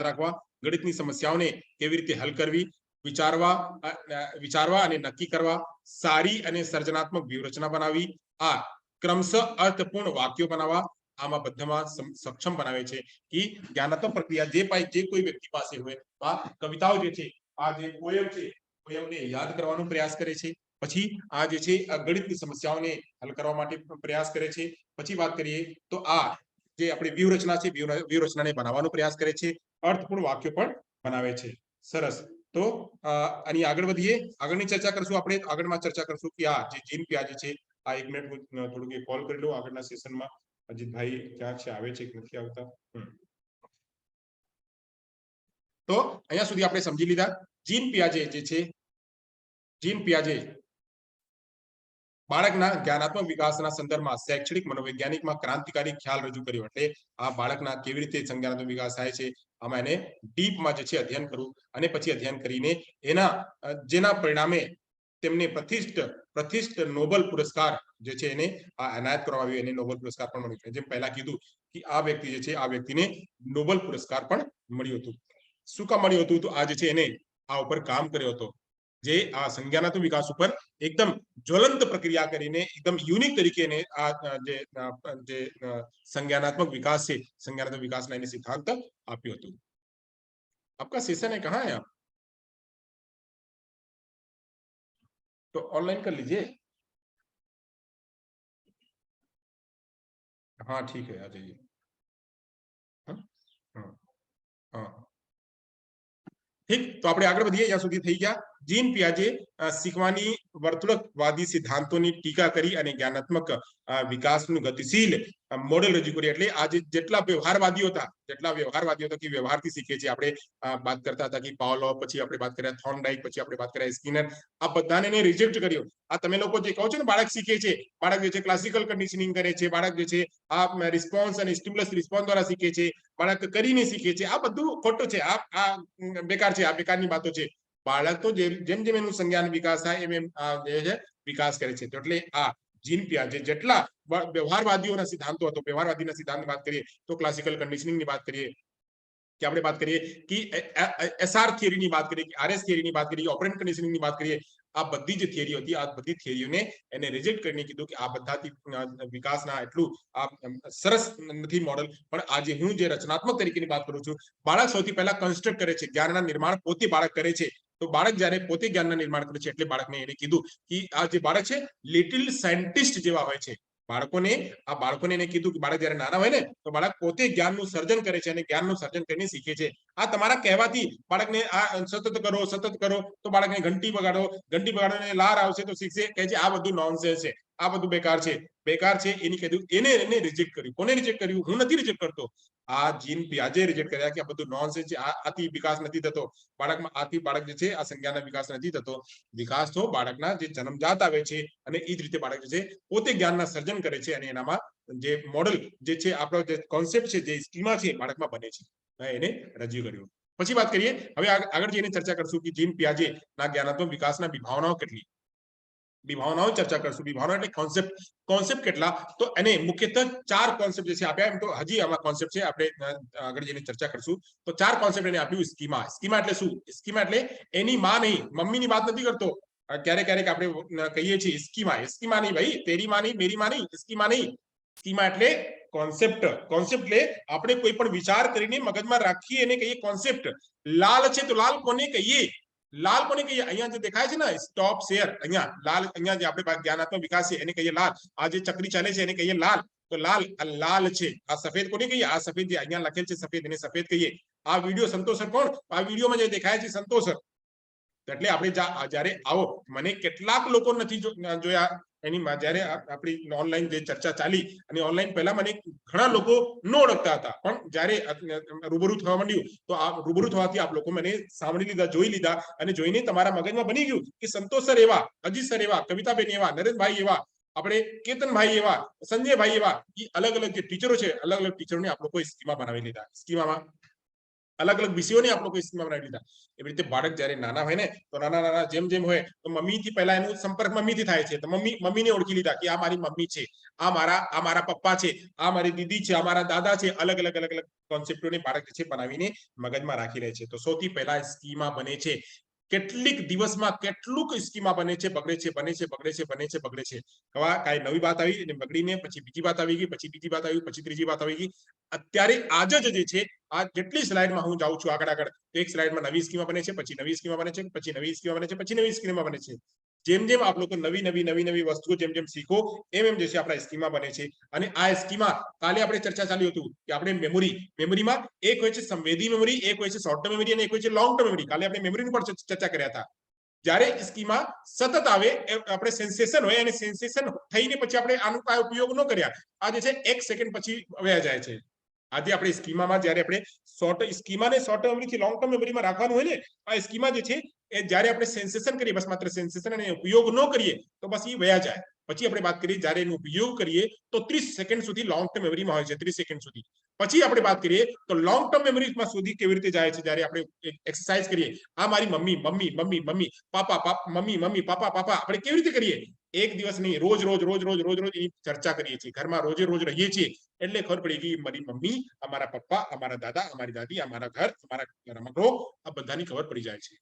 રાખવા, ગણિતની સમસ્યાઓને કેવી રીતે હલ કરવી, વિચારવા અને નક્કી કરવા, સારી અને સર્જનાત્મક વ્યૂહરચના બનાવી, આ ક્રમશઃ અર્થપૂર્ણ વાક્યો બનાવવા, આમાં બધામાં સક્ષમ બનાવે છે. કે જ્ઞાનાત્મક પ્રક્રિયા જે કોઈ વ્યક્તિ પાસે હોય, આ કવિતાઓ જે છે, આ જે પોયમ છે, પોયમને યાદ કરવાનો પ્રયાસ કરે છે. પછી આ જે છે ગણિતની સમસ્યાઓને હલ કરવા માટે પ્રયાસ કરે છે. પછી વાત કરીએ તો આ જે આપણી વ્યૂહરચના છે, વ્યૂહરચનાને બનાવવાનો પ્રયાસ કરે છે. અર્થપૂર્ણ વાક્યો પણ બનાવે છે. સરસ. તો આની આગળ વધીએ. આગળની ચર્ચા કરશું આપણે. આગળમાં ચર્ચા કરશું કે આ જે જીન પિયાજે છે, આ 1 મિનિટ હું થોડુંક કોલ કરી લઉં આગળના સેશનમાં. અજીતભાઈ ક્યાં છે, આવે છે કે નથી આવતા? તો અહીંયા સુધી આપણે સમજી લીધા જીન પિયાજે જે છે, બાળકના જ્ઞાનાત્મક વિકાસના સંદર્ભમાં શૈક્ષણિક મનોવૈજ્ઞાનિકમાં ક્રાંતિકારી ખ્યાલ રજૂ કર્યો. એટલે આ બાળકના કેવી રીતે સંજ્ઞાનાત્મક વિકાસ થાય છે, આમાં એને ડીપમાં જે છે અધ્યયન કરવું. અને પછી અધ્યયન કરીને જેના પરિણામે તેમને પ્રતિષ્ઠિત નોબેલ પુરસ્કાર જે છે એને એનાયત કરવામાં આવ્યો. એને નોબેલ પુરસ્કાર પણ મળ્યો. જેમ પહેલા કીધું કે આ વ્યક્તિ જે છે, આ વ્યક્તિને નોબેલ પુરસ્કાર પણ મળ્યું હતું. શું કામ મળ્યું હતું? તો આ જે છે એને આ ઉપર કામ કર્યો હતો. જે આ સંજ્ઞાનાત્મક વિકાસ ઉપર એકદમ જ્વલંત પ્રક્રિયા કરીને એકદમ યુનિક તરીકે એને આ જે સંજ્ઞાનાત્મક વિકાસ છે, સંજ્ઞાનાત્મક વિકાસના એને સિદ્ધાંત આપ્યું હતું. आपका सेशन है, कहाँ है आप? तो ऑनलाइन कर लीजिए. हाँ ठीक है, आ जाइए. हाँ ઠીક. તો આપણે આગળ વધીએ. ત્યાં સુધી થઈ ગયા. જીન પિયાજે શીખવાની વર્તુળકવાદી સિદ્ધાંતોની ટીકા કરી અને જ્ઞાનાત્મક વિકાસનું ગતિશીલ મોડેલ રજૂ કર્યું. એટલે આજે જેટલા વ્યવહારવાદીઓ હતા કે વ્યવહારથી શીખે છે, આપણે વાત કરતા હતા કે પાવલોવ, પછી આપણે વાત કર્યા થોર્નડાઇક, પછી આપણે વાત કર્યા સ્કિનર, આ બધાને એને રિજેક્ટ કર્યો. આ તમે લોકો જે કહો છો ને બાળક શીખે છે, બાળક જે છે ક્લાસિકલ કન્ડિશનિંગ કરે છે, બાળક જે છે આ રિસ્પોન્સ અને સ્ટિમ્યુલસ રિસ્પોન્સ દ્વારા શીખે છે, બાળક કરીને શીખે છે, આ બધું ખોટું છે, આ બેકાર છે, આ બેકારની વાતો છે. બાળક તો જેમ જેમ એનું સંજ્ઞાન વિકાસ થાય એમ જે છે વિકાસ કરે છે. તો એટલે આ જીન પિયાજે જેટલા વ્યવહારવાદીઓના સિદ્ધાંતો હતો, વ્યવહારવાદીના સિદ્ધાંતની વાત કરીએ તો ક્લાસિકલ કન્ડિશનિંગની વાત કરીએ, કે આપણે વાત કરીએ કે એસઆર થિયરીની વાત કરીએ, કે આરએસ થિયરીની વાત કરીએ, ઓપરેન્ટ કન્ડિશનિંગની વાત કરીએ, આ બધી જે થિયરી હતી, આ બધી થિયરીઓને એને રિજેક્ટ કરીને કીધું કે આ બધાથી વિકાસના એટલું આ સરસ નથી મોડલ. પણ આજે હું જે રચનાત્મક તરીકેની વાત કરું છું, બાળક સૌથી પહેલા કન્સ્ટ્રક્ટ કરે છે, જ્ઞાનના નિર્માણ પોતે બાળક કરે છે. તો બાળક જ્યારે પોતે જ્ઞાનના નિર્માણ કરે છે એટલે બાળકને એને કીધું કે આ જે બાળક છે લિટિલ સાયન્ટિસ્ટ જેવા હોય છે. બાળકોને એને કીધું કે બાળક જયારે નાના હોય ને તો બાળક પોતે જ્ઞાનનું સર્જન કરે છે અને જ્ઞાનનું સર્જન કરીને શીખે છે. આ તમારા કહેવાથી બાળકને આ સતત કરો તો બાળકને ઘંટી વગાડો લાર આવશે તો શીખશે, કહે છે આ બધું નોનસેન્સ છે, આ બધું બેકાર છે. એની કીધું એને રિજેક્ટ કર્યું. કોને રિજેક્ટ કર્યું? હું નથી રિજેક્ટ કરતો, આ જીન પિયાજે રિજેક્ટ કર્યા કે આ બધું નોનસેન્સ છે, આથી વિકાસ નથી થતો બાળકમાં, આથી બાળક જે છે આ સંજ્ઞાના વિકાસ નથી થતો. વિકાસ તો બાળકના જે જન્મજાત આવે છે અને એ જ રીતે બાળક જે છે પોતે જ્ઞાનના સર્જન કરે છે અને એનામાં જે મોડલ જે છે આપણો જે કોન્સેપ્ટ છે, જે સ્કીમા છે બાળકમાં બને છે, એને રજૂ કર્યું. પછી વાત કરીએ હવે આગળ જઈને ચર્ચા કરશું કે જીન પિયાજે ના જ્ઞાનાત્મક વિકાસના વિભાવનાઓ કેટલી, વિભાવનાઓ ચર્ચા કરશું. વિભાવના એટલે કોન્સેપ્ટ કેટલા, તો એને મુખ્યત્વે 4 કોન્સેપ્ટ જે છે આપ્યા. એમ તો હજી આમાં કોન્સેપ્ટ છે, આપણે આગળ જઈને ચર્ચા કરશું. તો 4 કોન્સેપ્ટ એને આપ્યું. સ્કીમા એટલે શું? સ્કીમા એટલે એની માં નહીં, મમ્મીની વાત નથી કરતો. ક્યારેક આપણે કહીએ છીએ સ્કીમા નહીં ભાઈ, તેરી માં નહીં, મેરી માં નહીં, સ્કીમા નહીં. સ્કીમા એટલે કોન્સેપ્ટ એટલે આપણે કોઈ પણ વિચાર કરીને મગજમાં રાખીએ એને કહીએ કોન્સેપ્ટ. લાલ છે તો લાલ કોને કહીએ? અહીંયા જે દેખાય છે ને સ્ટોપ શેર, અહીંયા જે આપણે જ્ઞાનાત્મક વિકાસ છે એને કહીએ લાલ. આ જે ચક્રી ચાલે છે એને કહીએ લાલ. તો લાલ છે. આ સફેદ કોને કહીએ? આ સફેદ જે અહીંયા લખેલ છે સફેદ, એને સફેદ કહીએ. આ વિડીયો સંતોષર કોણ? આ વિડીયોમાં જે દેખાય છે સંતોષર. એટલે આપણે જયારે આવો, મને કેટલાક લોકો નથી જોયા એની જયારે આપણી ઓનલાઈન જે ચર્ચા ચાલી અને ઓનલાઈન પહેલા મને ઘણા લોકો ન ઓળખતા હતા, પણ જયારે રૂબરૂ થવા માંડ્યું તો આ રૂબરૂ થવાથી આપ લોકો મને સાંભળી લીધા, જોઈ લીધા અને જોઈને તમારા મગજમાં બની ગયું કે સંતોષ સર એવા, અજીત સર એવા, કવિતાબેન એવા, નરેશભાઈ એવા, આપણે કેતનભાઈ એવા, સંજયભાઈ એવા, એ અલગ અલગ જે ટીચરો છે, અલગ અલગ ટીચરોને આપ લોકો સ્કીમા બનાવી લીધા. સ્કીમામાં અલગ અલગ વિષયોને આપ લોકો સ્કીમા બનાવી લીધા. એવી રીતે બાળક જયારે નાના હોય ને તો નાના જેમ હોય તો મમ્મીથી પહેલા એનો સંપર્ક મમ્મીથી થાય છે. તો મમ્મીને ઓળખી લીધા કે આ મારી મમ્મી છે, આ મારા પપ્પા છે, આ મારી દીદી છે, આ મારા દાદા છે. અલગ અલગ કોન્સેપ્ટોને બાળક છે બનાવીને મગજમાં રાખી રહે છે. તો સૌથી પહેલા સ્કીમા બને છે. કેટલીક દિવસમાં કેટલુંક સ્કીમા બને છે, બગડે છે, બગડે છે. કાંઈ નવી વાત આવી અને બગડીને પછી બીજી વાત આવી ગઈ, પછી બીજી વાત આવી, પછી ત્રીજી વાત આવી ગઈ. અત્યારે આજ જ જે છે આ જેટલી સ્લાઇડમાં હું જાઉં છું આગળ એક સ્લાઇડમાં નવી સ્કીમા બને છે, પછી નવી સ્કીમા બને છે, પછી નવી સ્કીમા બને છે, પછી નવી સ્કીમા બને છે. જેમ આપ લોકો નવી વસ્તુઓ જેમ શીખો એમ જે છે આપણા સ્કીમા બને છે. અને આ સ્કીમા કાલે આપણે ચર્ચા ચાલ્યું હતું કે આપણે મેમરીમાં એક હોય છે સંવેદી મેમરી, એક હોય છે શોર્ટ ટર્મ મેમરી અને એક હોય છે લોંગ ટર્મ મેમરી. કાલે આપણે મેમરીની પણ ચર્ચા કર્યા હતા. જ્યારે સ્કીમા સતત આવે, આપણે સેન્સેશન હોય અને સેન્સેશન થઈને પછી આપણે આનો કાંઈ ઉપયોગ ન કર્યા, આ જે છે 1 સેકન્ડ પછી વયા જાય છે. આજે આપણે સ્કીમામાં જ્યારે આપણે સ્કીમાને શોર્ટ ટર્મ મેમરીથી લોંગ ટર્મ મેમરીમાં રાખવાનું હોય ને, આ સ્કીમા જે છે એ જ્યારે આપણે સેન્સેશન કરીએ, બસ માત્ર સેન્સેશન અને ઉપયોગ ન કરીએ તો બસ એ વયા જાય. પછી આપણે વાત કરીએ જ્યારે એનો ઉપયોગ કરીએ તો 30 સેકન્ડ સુધી લોંગ ટર્મ મેમરીમાં હોય છે, 30 સેકન્ડ સુધી. પછી આપણે વાત કરીએ તો લોંગ ટર્મ મેમરીમાં સુધી કેવી રીતે જાય છે. જ્યારે આપણે એક્સરસાઇઝ કરીએ, આ મારી મમ્મી, પાપા, મમ્મી, પાપા, આપણે કેવી રીતે કરીએ? એક દિવસ નહીં, રોજ એની ચર્ચા કરીએ છીએ, ઘરમાં રોજ રહીએ છીએ, એટલે ખબર પડી ગઈ મારી મમ્મી, અમારા પપ્પા, અમારા દાદા, અમારી દાદી, અમારા ઘર, અમારા રમકડો, આ બધાની ખબર પડી જાય છે.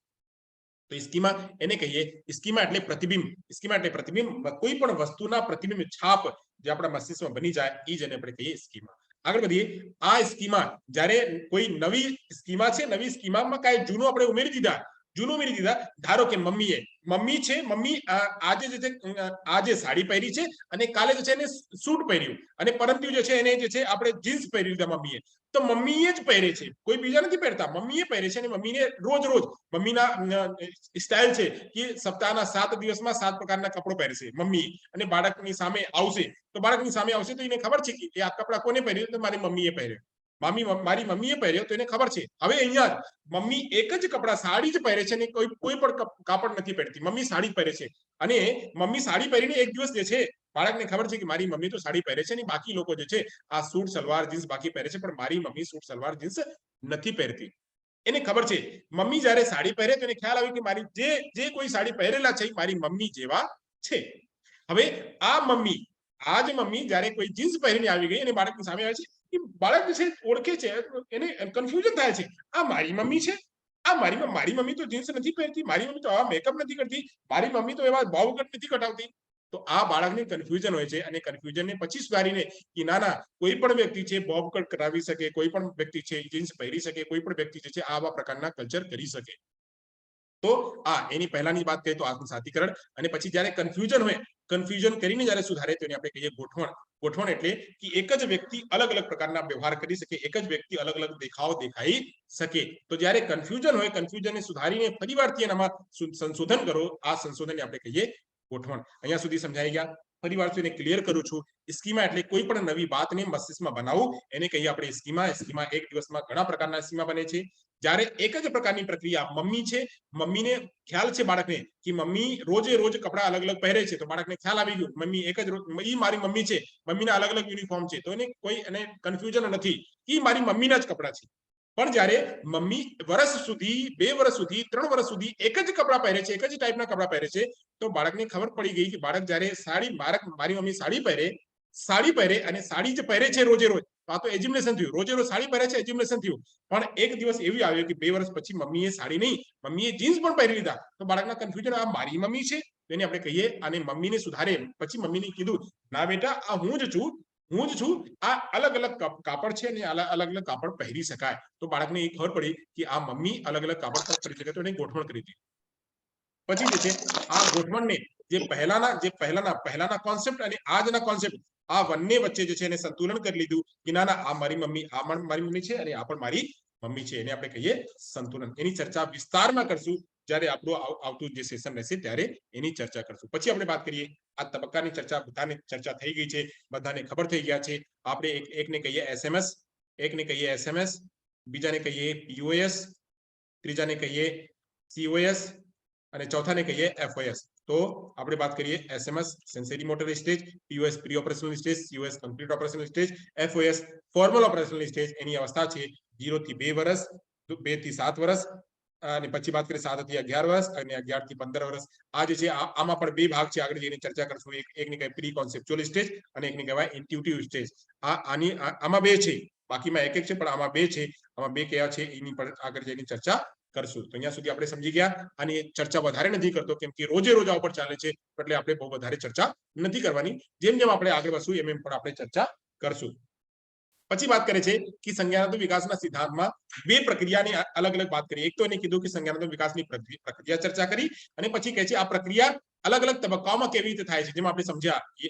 તો સ્કીમા એને કહીએ. સ્કીમા એટલે પ્રતિબિંબ, કોઈ પણ વસ્તુના પ્રતિબિંબ, છાપ જે આપણા મસ્તિષ્કમાં બની જાય એ જ આપણે કહીએ સ્કીમા. આગળ વધીએ. આ સ્કીમા જ્યારે કોઈ નવી સ્કીમા છે, નવી સ્કીમામાં કાંઈ જૂનું આપણે ઉમેરી દીધા, જૂનું ઉમેરી દીધા. ધારો કે મમ્મી છે, મમ્મી આજે જે છે આજે સાડી પહેરી છે અને કાલે જે છે એને સૂટ પહેર્યું અને પરમ દિવસે જે છે એને જે છે આપણે જીન્સ પહેરી લીધા મમ્મીએ. તો મમ્મીએ જ પહેરે છે, કોઈ બીજા નથી પહેરતા, મમ્મીએ પહેરે છે અને મમ્મીને રોજ મમ્મીના સ્ટાઇલ છે કે સપ્તાહના 7 દિવસમાં 7 પ્રકારના કપડો પહેરશે મમ્મી, અને બાળકની સામે આવશે તો એને ખબર છે કે આ કપડા કોને પહેર્યું, તો મારી મમ્મીએ પહેર્યો. મારી મમ્મીએ પહેર્યો તો એને ખબર છે. હવે અહીંયા મમ્મી એક જ કપડા સાડી જ પહેરે છે અને કોઈ પણ કાપડ નથી પહેરતી, મમ્મી સાડી પહેરે છે. અને મમ્મી સાડી પહેરીને એક દિવસ જે છે બાળકને ખબર છે કે મારી મમ્મી તો સાડી પહેરે છે અને બાકી લોકો જે છે આ સૂટ સલવાર જીન્સ બાકી પહેરે છે, પણ મારી મમ્મી સૂટ સલવાર જીન્સ નથી પહેરતી. એને ખબર છે. મમ્મી જયારે સાડી પહેરે તો એને ખ્યાલ આવ્યો કે મારી જે કોઈ સાડી પહેરેલા છે મારી મમ્મી જેવા છે. હવે આ જ મમ્મી જયારે કોઈ જીન્સ પહેરીને આવી ગઈ અને બાળકની સામે આવે છે, બાળક જે છે ઓળખે છે, એને કન્ફ્યુઝન થાય છે, આ મારી મમ્મી છે, આ મારી મમ્મી તો જીન્સ નથી પહેરતી, મારી મમ્મી તો આવા મેકઅપ નથી કરતી, મારી મમ્મી તો એવા બોવ કટ નથી કટાવતી. તો આ બાળકને કન્ફ્યુઝન હોય છે અને કન્ફ્યુઝનને પછી સુધારીને કે ના કોઈ પણ વ્યક્તિ છે બોબ કટ કરાવી શકે, કોઈ પણ વ્યક્તિ છે જીન્સ પહેરી શકે, કોઈ પણ વ્યક્તિ છે આવા પ્રકારના કલ્ચર કરી શકે. તો એની પહેલાની વાત કરીએ તો આત્મસાતીકરણ, અને પછી જ્યારે કન્ફ્યુઝન હોય, કન્ફ્યુઝન કરીને જ્યારે સુધારે તો એને આપણે કહીએ ગોઠવણ. ગોઠવણ એટલે કે એક જ વ્યક્તિ અલગ અલગ પ્રકારના વ્યવહાર કરી શકે, એક જ વ્યક્તિ અલગ અલગ દેખાવ દેખાઈ શકે. તો જ્યારે કન્ફ્યુઝન હોય, કન્ફ્યુઝનને સુધારીને ફરીવારથી એનામાં સંશોધન કરો, આ સંશોધનને આપણે કહીએ ગોઠવણ. અહીંયા સુધી સમજાઈ ગયા? ફરીવારથી એને ક્લિયર કરું છું. સ્કીમા એટલે કોઈ પણ નવી વાતને મસ્તિષ્કમાં બનાવવું, એને કહીએ આપણે સ્કીમા. સ્કીમા એક દિવસમાં ઘણા પ્રકારના સ્કીમા બને છે. જ્યારે એક જ પ્રકારની પ્રક્રિયા મમ્મી છે, મમ્મીને ખ્યાલ છે બાળકને કે મમ્મી રોજ કપડા અલગ અલગ પહેરે છે, તો બાળકને ખ્યાલ આવી ગયું મમ્મી એક જ મારી મમ્મી છે, મમ્મીના અલગ અલગ યુનિફોર્મ છે, તો એને કોઈ કન્ફ્યુઝન નથી કે મારી મમ્મીના જ કપડા છે. પણ જ્યારે મમ્મી વર્ષ સુધી, 2 વર્ષ સુધી, 3 વર્ષ સુધી એક જ કપડા પહેરે છે, એક જ ટાઈપના કપડા પહેરે છે, તો બાળકને ખબર પડી ગઈ કે બાળક જ્યારે મારી મમ્મી સાડી પહેરે અને સાડી જ પહેરે છે રોજ, તો આ તો એજ્યુમેશન થયું. રોજ સાડી પહેરે છે, એજ્યુમેશન થયું. પણ એક દિવસ એવી આવ્યો કે 2 વર્ષ પછી મમ્મીએ સાડી નહીં, મમ્મીએ જીન્સ પણ પહેરી લીધા, તો બાળકના કન્ફ્યુઝન, આ મારી મમ્મી છે, એને આપણે કહીએ. અને મમ્મીને સુધારે પછી મમ્મીને કીધું ના બેટા, આ હું જ છું, આ અલગ અલગ કાપડ છે અને અલગ અલગ કાપડ પહેરી શકાય. તો બાળકને એ ખબર પડી કે આ મમ્મી અલગ અલગ કાપડ પણ પહેરી શકે, તો એને ગોઠવણ કરી દીધી. પછી જે છે આ ગોઠવણને જે પહેલાના કોન્સેપ્ટ અને આજના કોન્સેપ્ટ, આ બંને વચ્ચે જે છે એને સંતુલન કરી લીધું કે ના આ મારી મમ્મી છે અને આ પણ મારી મમ્મી છે. એને આપણે કહીએ સંતુલન. એની ચર્ચા વિસ્તારમાં કરશું જ્યારે આપણું આવતું જે સેશન રહેશે ત્યારે એની ચર્ચા કરશું. પછી આપણે વાત કરીએ આ તબક્કાની ચર્ચા, બધાને ચર્ચા થઈ ગઈ છે, બધાને ખબર થઈ ગયા છે. આપણે એકને કહીએ SMS, બીજાને કહીએ POS, ત્રીજાને કહીએ COS અને ચોથાને કહીએ FOS. તો આપણે વાત કરીએ SMS sensory motor stage, POS pre operational stage, COS complete operational stage, FOS formal operational stage. એની અવસ્થા છે 0 થી 2 વર્ષ, 2 થી 7 વર્ષ, અને પછી વાત કરીએ 7 થી 11 વર્ષ અને 11 થી 15 વર્ષ. આ જે છે આમાં પણ 2 ભાગ છે, આગળ જઈને ચર્ચા કરશું. એકને કહેવાય પ્રી કોન્સેપ્ચ્યુઅલ સ્ટેજ અને એકને કહેવાય ઇન્ટ્યુટિવ સ્ટેજ. આમાં 2 છે, બાકીમાં એક છે, પણ આમાં 2 છે. આમાં 2 કયા છે એની પર આગળ જઈને ચર્ચા કરશું. તો અહીંયા સુધી આપણે સમજી ગયા. અને ચર્ચા વધારે નથી કરતો કેમ કે રોજ આ ઉપર ચાલે છે, એટલે આપણે બહુ વધારે ચર્ચા નથી કરવાની. જેમ આપણે આગળ વધશું એમ પણ આપણે ચર્ચા કરશું. પછી વાત કરે છે કે સંજ્ઞાનાત્મક વિકાસના સિદ્ધાંતમાં 2 પ્રક્રિયાની અલગ અલગ વાત કરી. એક તો એને કીધું કે સંજ્ઞાનાત્મક વિકાસની પ્રક્રિયા ચર્ચા કરી, અને પછી કહે છે આ પ્રક્રિયા અલગ અલગ તબક્કાઓમાં કેવી રીતે થાય છે. જેમ આપણે સમજ્યા એ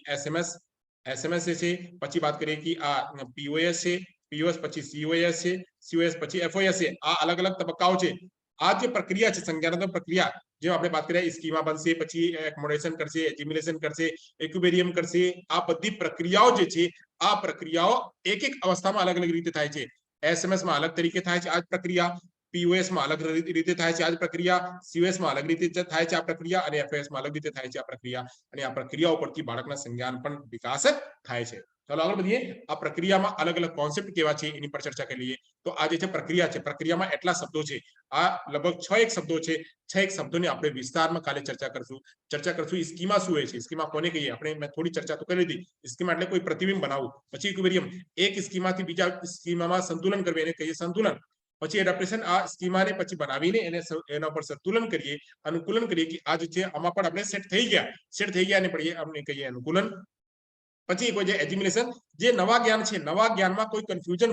SMS છે, પછી વાત કરીએ કે આ POS છે, POS પછી COS છે, COS પછી FOS છે. આ અલગ અલગ તબક્કાઓ છે. આ જે પ્રક્રિયા છે સંજ્ઞાનાત્મક પ્રક્રિયા, જેમ આપણે વાત કરીએ સ્કીમા બનશે, પછી એકોમોડેશન કરશે, એજ્યુમિલેશન કરશે, ઇક્વિલિબ્રિયમ કરશે. આ બધી પ્રક્રિયાઓ જે છે, આ પ્રક્રિયાઓ એક અવસ્થામાં અલગ અલગ રીતે થાય છે. SMS માં અલગ તરીકે થાય છે આ પ્રક્રિયા, POS માં અલગ રીતે થાય છે આ પ્રક્રિયા, COS માં અલગ રીતે થાય છે આ પ્રક્રિયા, અને FOS માં અલગ રીતે થાય છે આ પ્રક્રિયા. અને આ પ્રક્રિયાઓ પરથી બાળકના સંજ્ઞાન પણ વિકાસ થાય છે. ચાલો આગળ વધીએ. આ પ્રક્રિયામાં અલગ અલગ કોન્સેપ્ટ કેવા છે એની પર ચર્ચા કરી લઈએ. તો આ જે છે પ્રક્રિયા છે, પ્રક્રિયામાં એટલા શબ્દો છે, આ લગભગ 6 શબ્દો છે. 6 શબ્દોને આપણે વિસ્તારમાં કાલે ચર્ચા કરશું. સ્કીમા શું હોય છે, સ્કીમા કોને કહીએ, મેં થોડી ચર્ચા તો કરી લીધી. સ્કીમા એટલે કોઈ પ્રતિબિંબ બનાવવું. પછી ઇક્વિલિબ્રિયમ, એક સ્કીમાથી બીજા સ્કીમામાં સંતુલન કરવું, એને કહીએ સંતુલન. પછી એડેપ્ટેશન, આ સ્કીમાને પછી બનાવીને એના પર સંતુલન કરીએ, અનુકૂલન કરીએ કે આ જે છે આમાં પણ આપણે સેટ થઈ ગયા અને આપણે કહીએ અનુકૂલન. પછી કોઈ જે એજ્યુમિલેશન, જે નવા જ્ઞાન છે, નવા જ્ઞાનમાં કોઈ કન્ફ્યુઝન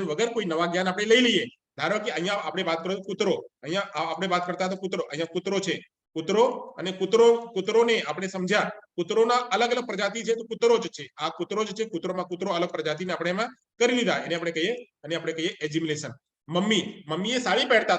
વગર કોઈ નવા જ્ઞાન આપણે લઈ લઈએ, ધારો કે અહીંયા આપણે વાત કરો કૂતરો, અહીંયા આપણે વાત કરતા હતા કૂતરો, અહીંયા કૂતરો છે, કૂતરો અને કૂતરોને આપણે સમજ્યા, કૂતરોના અલગ અલગ પ્રજાતિ છે તો કૂતરો જ છે, આ કૂતરો જ છે, કૂતરોમાં કૂતરો અલગ પ્રજાતિને આપણે એમાં કરી લીધા, એને આપણે કહીએ એજ્યુમિલેશન. મમ્મી એ સાડી પહેરતા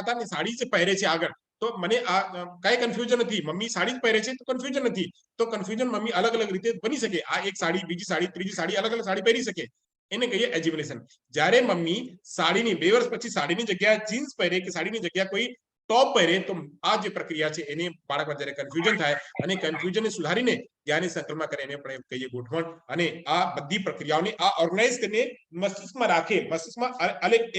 હતા ને સાડી જ પહેરે છે આગળ, તો મને આ કઈ કન્ફ્યુઝન નથી, મમ્મી સાડી જ પહેરે છે તો કન્ફ્યુઝન નથી, તો કન્ફ્યુઝન મમ્મી અલગ અલગ રીતે બની શકે, આ એક સાડી, બીજી સાડી, ત્રીજી સાડી, અલગ અલગ સાડી પહેરી શકે, એને કહીએ એજ્યુમિલેશન. જ્યારે મમ્મી સાડીની 2 વર્ષ પછી સાડીની જગ્યાએ જીન્સ પહેરે કે સાડીની જગ્યાએ કોઈ ટોપ પહેરે, તો આ જે પ્રક્રિયા છે એને બાળકમાં જ્યારે કન્ફ્યુઝન થાય અને કન્ફ્યુઝનને સુધારીને જ્ઞાનની સંકલ્પમાં કરે એને આપણે કહીએ ગોઠવણ. અને આ બધી પ્રક્રિયાઓને આ ઓર્ગેનાઇઝ કરીને મસ્તિષ્કમાં રાખે, મસ્તિષ્કમાં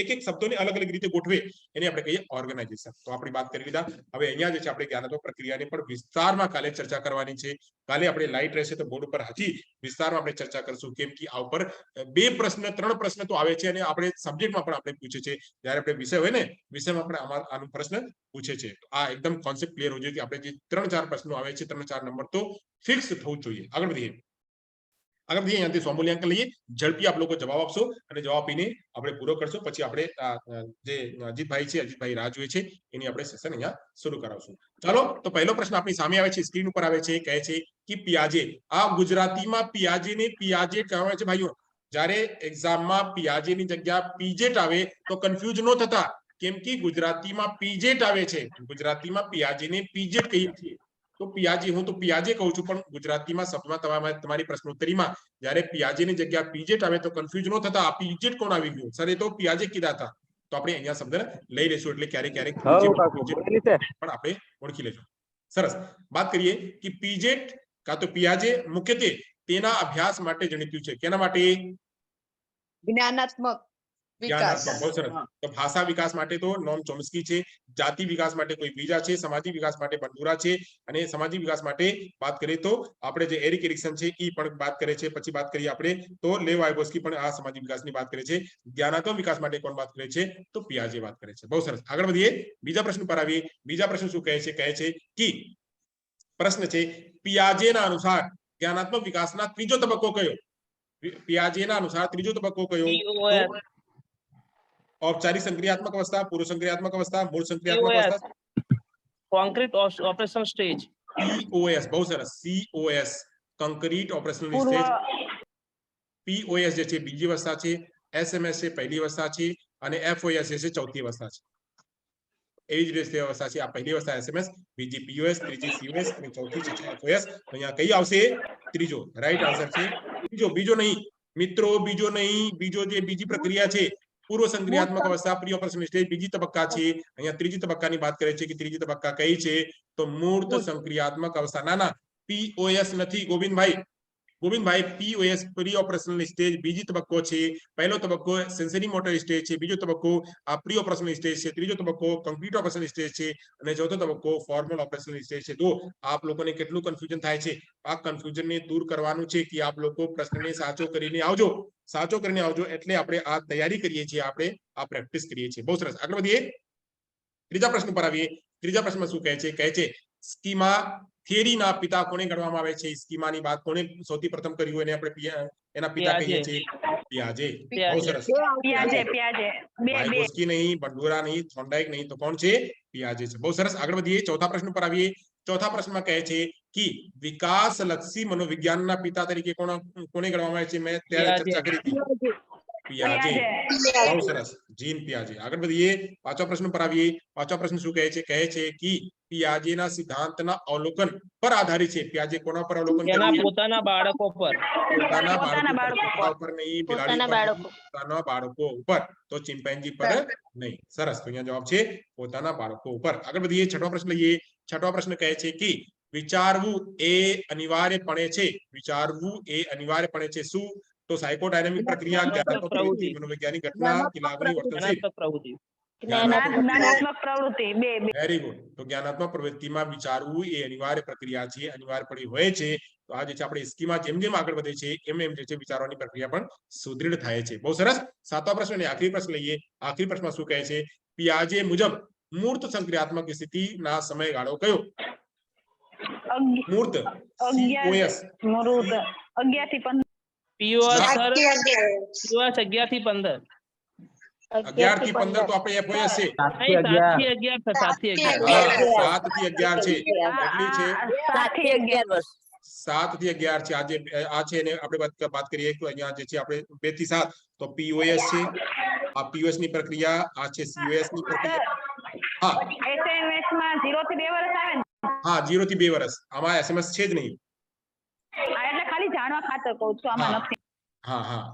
એક એક શબ્દોને અલગ અલગ રીતે ગોઠવે, એને આપણે કહીએ ઓર્ગેનાઇઝેશન. તો આપણી વાત કરી લીધા. હવે અહીંયા જે છે આપણે જ્ઞાનાત્મક પ્રક્રિયાની પણ વિસ્તારમાં કાલે ચર્ચા કરવાની છે. કાલે આપણે લાઈટ રહેશે તો બોર્ડ ઉપર હજી વિસ્તારમાં આપણે ચર્ચા કરશું, કેમ કે આ ઉપર 2 પ્રશ્ન 3 પ્રશ્ન તો આવે છે અને આપણે સબ્જેક્ટમાં પણ આપણે પૂછે છે, જ્યારે આપણે વિષય હોય ને વિષયમાં આપણે આનો પ્રશ્ન પૂછે છે. આ એકદમ કોન્સેપ્ટ ક્લિયર હોજો કે આપણે જે 3-4 પ્રશ્નો આવે છે 3-4 નંબર તો ફિક્સ થવું જોઈએ. આગળ વધીએ અહીંયાથી સ્વમૂલ્યાંકન લઈએ, ઝડપી આપ લોકો જવાબ આપશો અને જવાબ આપીને આપણે પૂરો કરશો, પછી આપણે જે અજીતભાઈ છે, અજીતભાઈ રાહ જોઈએ છે, એની આપણે સેશન અહીંયા શરૂ કરાવશું. ચાલો, તો પહેલો પ્રશ્ન આપણી સામે આવે છે, સ્ક્રીન ઉપર આવે છે, કહે છે કે પિયાજે. આ ગુજરાતીમાં પિયાજેને પિયાજેટ કહેવાય છે ભાઈઓ. જ્યારે એક્ઝામમાં પિયાજેની જગ્યા પીજેટ આવે તો કન્ફ્યુઝ ન થતા, કેમ કે ગુજરાતીમાં પીજેટ આવે છે, ગુજરાતીમાં પિયાજેને પીજેટ કહીએ છીએ. તો પિયાજે, હું તો પિયાજે કહું છું, પણ ગુજરાતીમાં શબ્દમાં તમારી પ્રશ્નોત્તરીમાં જ્યારે પિયાજેની જગ્યા પીજેટ આવે તો કન્ફ્યુઝ ન થતા, આ પીજેટ કોણ આવી ગયું સર, એ તો પિયાજે કીધા હતા. તો આપણે અહીંયા શબ્દ લઈ લેશું, એટલે ક્યારેક પણ આપણે ઓળખી લેશું. સરસ. વાત કરીએ કે પીજેટ કાં તો પિયાજે મુખ્યત્વે તેના અભ્યાસ માટે જાણીતું છે. કેના માટે? જ્ઞાનાત્મક વિકાસ. બહુ સરસ. તો ભાષા વિકાસ માટે તો નોમ ચોમ્સ્કી છે, જાતિ વિકાસ માટે કોઈ બીજા છે, સામાજિક વિકાસ માટે બંડુરા છે, અને સામાજિક વિકાસ માટે વાત કરીએ તો આપણે જે એરિક એરિક્સન છે એ પણ વાત કરે છે. પછી વાત કરીએ આપણે તો લેવ વાઇગોસ્કી પણ આ સામાજિક વિકાસની વાત કરે છે. જ્ઞાનાત્મક વિકાસ માટે કોણ વાત કરે છે? તો પિયાજે વાત કરે છે. બહુ સરસ. આગળ વધીએ, બીજા પ્રશ્ન પર આવીએ. બીજા પ્રશ્ન શું કહે છે? કહે છે કે પ્રશ્ન છે પિયાજેના અનુસાર જ્ઞાનાત્મક વિકાસના ત્રીજો તબક્કો કયો? પિયાજેના અનુસાર ત્રીજો તબક્કો કયો? औपचारिक संक्रियात्मक अवस्था, पूर्व संक्रियात्मक अवस्था, मूल संक्रियात्मक अवस्था, કોન્ક્રીટ ઓપરેશન સ્ટેજ. COS. બહુ સરસ. COS concrete operational stage. POS જે છે બીજી અવસ્થા છે, SMS છે પહેલી અવસ્થા છે, અને FOS જે છે ચોથી અવસ્થા છે. એવી જ રીતે અવસ્થા છે. આ પહેલી અવસ્થા SMS, બીજી POS, ત્રીજી COS અને ચોથી છે FOS. તો અહીંયા કઈ આવશે? ત્રીજો. રાઈટ આન્સર છે બીજો. બીજો નહીં મિત્રો, બીજો નહીં. બીજો જે બીજી પ્રક્રિયા છે પૂર્વ સંક્રિયાત્મક અवस्था, પ્રી ઓપરેશનલ સ્ટેજ બીજી તબક્કા છે. અહીંયા ત્રીજી તબક્કાની વાત કરે છે કે ત્રીજી તબક્કા કઈ છે? તો મૂર્ત સંક્રિયાત્મક અવસ્થા. ના POS નથી Govindbhai. POS pre operational stage બીજી તબક્કો છે. પહેલો તબક્કો સેન્સરી મોટર સ્ટેજ છે, બીજો તબક્કો આ પ્રી ઓપરેશનલ સ્ટેજ છે, ત્રીજો તબક્કો કોન્ક્રીટ ઓપરેશનલ સ્ટેજ છે, અને ચોથો તબક્કો ફોર્મલ ઓપરેશનલ સ્ટેજ છે. તો આપ લોકોને કેટલું કન્ફ્યુઝન થાય છે? આ કન્ફ્યુઝનને દૂર કરવાનું છે કે આપ લોકો પ્રશ્નને સાચો કરીને આવજો, એટલે આપણે આ તૈયારી કરીએ છીએ, આપણે આ પ્રેક્ટિસ કરીએ છીએ. બહુ સરસ. આગળ વધીએ, ત્રીજા પ્રશ્ન પર આવીએ. ત્રીજા પ્રશ્નમાં શું કહે છે? કહે છે સ્કીમા થિયરીના પિતા કોને ગણવામાં આવે છે? સ્કીમાની વાત કોને સૌથી પ્રથમ કર્યું? એને આપણે એના પિતા કહીએ છીએ પિયાજે. બહુ સરસ. વાઇગોસ્કી નહીં, બંડુરા નહીં, થોર્નડાઇક નહીં, તો કોણ છે? પિયાજે છે. બહુ સરસ. આગળ વધીએ, ચોથા પ્રશ્ન પર આવીએ. ચોથા પ્રશ્નમાં કહે છે કે વિકાસલક્ષી મનોવિજ્ઞાનના પિતા તરીકે કોને ગણવામાં આવે છે? મેં ત્યારે ચર્ચા કરી હતી, પિયાજે. બહુ સરસ. જીન પિયાજે. આગળ વધીએ, પાંચમા પ્રશ્ન પર આવીએ. પાંચમા પ્રશ્ન શું કહે છે? કહે છે કે પિયાજેના સિદ્ધાંતના અવલોકન પર આધારિત છે. પિયાજે કોના પર અવલોકન કર્યું? એના પોતાના બાળકો પર. પોતાના બાળકો પર નહીં, બિલાડી પર, પોતાના બાળકો ઉપર. તો ચિમ્પેન્જી પર નહીં. સરસ. તો અહીંયા જવાબ છે પોતાના બાળકો ઉપર. આગળ વધીએ, છઠ્ઠો પ્રશ્ન લઈએ. છઠ્ઠો પ્રશ્ન કહે છે કે વિચારવું એ અનિવાર્યપણે છે. વિચારવું એ અનિવાર્યપણે છે શું? તો સાયકોડાયનેમિક પ્રક્રિયા, જ્ઞાનાત્મક પ્રવૃત્તિ, મનોવૈજ્ઞાનિક ઘટના, કે લાગણી, વર્તનશીલ. જ્ઞાનાત્મક પ્રવૃત્તિ. Very good. તો જ્ઞાનાત્મક પ્રવૃત્તિમાં વિચારવું એ અનિવાર્ય પ્રક્રિયા છે, અનિવાર્યપણે હોય છે. તો આ જે છે આપણે સ્કીમા જેમ જેમ આગળ વધે છે એમ જે છે વિચારવાની પ્રક્રિયા પણ સુદૃઢ થાય છે. બહુ સરસ. સાતમા પ્રશ્ન અને આખરી પ્રશ્ન લઈએ. આખરી પ્રશ્નમાં શું કહે છે? પિયાજે મુજબ મૂર્ત સંક્રિયાત્મક સ્થિતિના સમયગાળો કયો? મૂર્ત COS 11 થી 15. POS 11 થી 15. 11 થી 15 તો આપણે FOS છે. નહીં, 7 થી 11 છે, 7 થી 11. હા, 7 થી 11 છે. કેટલી છે? 7 થી 11 વર્ષ. 7 થી 11 છે. આજે આ છે ને આપણે વાત કરીએ તો અહીંયા જે છે આપણે 2 થી 7 તો POS છે. આ POS ની પ્રક્રિયા, આ છે COS ની પ્રક્રિયા. હા SMS માં 0 થી 2 વર્ષ આવે ને? હા 0 થી 2 વર્ષ. આમાં SMS છે જ નહીં. હા, એટલે ખાલી જાણવા ખાતર કહું છું, આમાં નથી. હા હા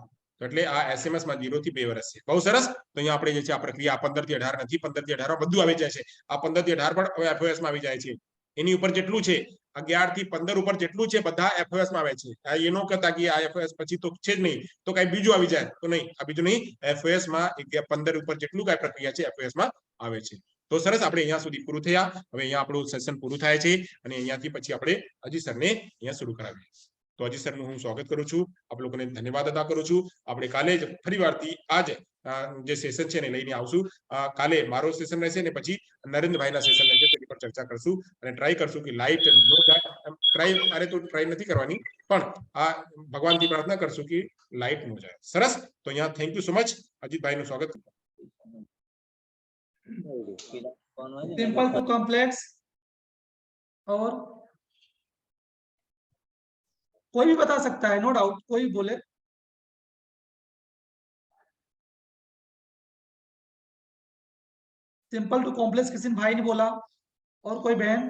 તો એટલે આ SMS માં 0 થી 2 વર્ષ છે. બહુ સરસ. તો અહીંયા આપણે જે છે આ પ્રક્રિયા 15 થી 18 નથી, 15 થી 18 બધું આવી જાય છે. આ 15 થી 18 પણ હવે FOS માં આવી જાય છે. એની ઉપર જેટલું છે 11 થી 15 ઉપર જેટલું છે બધા FOS માં આવે છે. આ એનો કહેતા કે આ FOS પછી તો છે જ નહીં, તો કઈ બીજું આવી જાય તો નહીં, આ બીજું નહીં. FOS માં 15 ઉપર જેટલું કઈ પ્રક્રિયા છે FOS માં આવે છે. તો સરસ, આપણે અહીંયા સુધી પૂરું થયા. હવે અહીંયા આપણું સેશન પૂરું થાય છે અને અહીંયાથી પછી આપણે અજીત સરને અહીંયા શરૂ કરાવીએ. તો અજીત સરનું હું સ્વાગત કરું છું. આપ લોકોને ધન્યવાદ અદા કરું છું. આપણે કાલે જ ફરીવારથી આજ જે સેશન છે ને લઈને આવશું. કાલે મારો સેશન રહેશે ને પછી નરેન્દ્રભાઈના સેશન રહેશે, તેની પર ચર્ચા કરશું અને ટ્રાય કરશું કે લાઇટ નો જાય. મારે તો ટ્રાય નથી કરવાની, પણ આ ભગવાનથી પ્રાર્થના કરશું કે લાઇટ નો જાય. સરસ. તો અહીંયા થેન્ક યુ સો મચ. અજીતભાઈનું સ્વાગત. सिंपल टू कॉम्प्लेक्स और कोई भी बता सकता है, नो डाउट, कोई भी बोले. सिंपल टू कॉम्प्लेक्स किसी भाई ने बोला, और कोई बहन?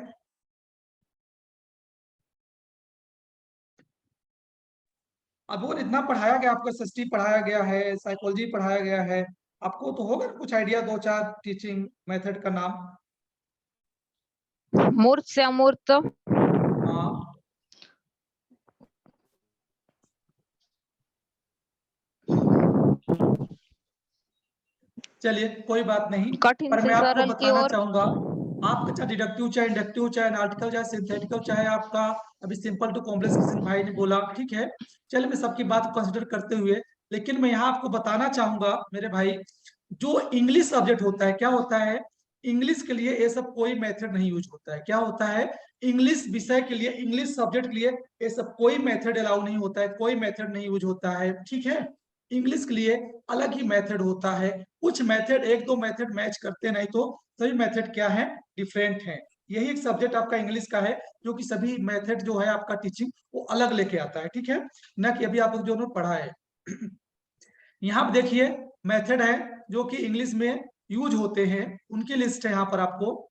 अब वो इतना पढ़ाया गया, आपको SST पढ़ाया गया है, साइकोलॉजी पढ़ाया गया है, आपको तो होगा कुछ आइडिया 2-4 टीचिंग मेथड का नाम. मूर्त से अमूर्त, हाँ, चलिए कोई बात नहीं, कठिन पर से मैं आपको सरल की बताना ओर. चाहूंगा, आपका चाहे डिडक्टिव चाहे इंडक्टिव चाहे एनालिटिकल चाहे सिंथेटिकल चाहे आपका अभी सिंपल टू कॉम्प्लेक्स किसी भाई ने बोला, ठीक है. चलिए मैं सबकी बात कंसिडर करते हुए, लेकिन मैं यहाँ आपको बताना चाहूंगा मेरे भाई, जो इंग्लिश सब्जेक्ट होता है, क्या होता है इंग्लिश के लिए ये सब कोई मेथड नहीं यूज होता है. क्या होता है इंग्लिश विषय के लिए, इंग्लिश सब्जेक्ट के लिए ये सब कोई मेथड अलाउ नहीं होता है, कोई मेथड नहीं यूज होता है, ठीक है. इंग्लिश के लिए अलग ही मेथड होता है. कुछ मेथड, 1-2 मेथड मैच करते, नहीं तो सभी मेथड क्या है, डिफरेंट है. यही एक सब्जेक्ट आपका इंग्लिश का है जो कि सभी मेथड जो है आपका टीचिंग वो अलग लेके आता है, ठीक है, न कि अभी आप लोग जो पढ़ा है. यहाँ पर देखिए मेथड है जो कि इंग्लिश में यूज होते हैं, उनकी लिस्ट है यहाँ पर आपको.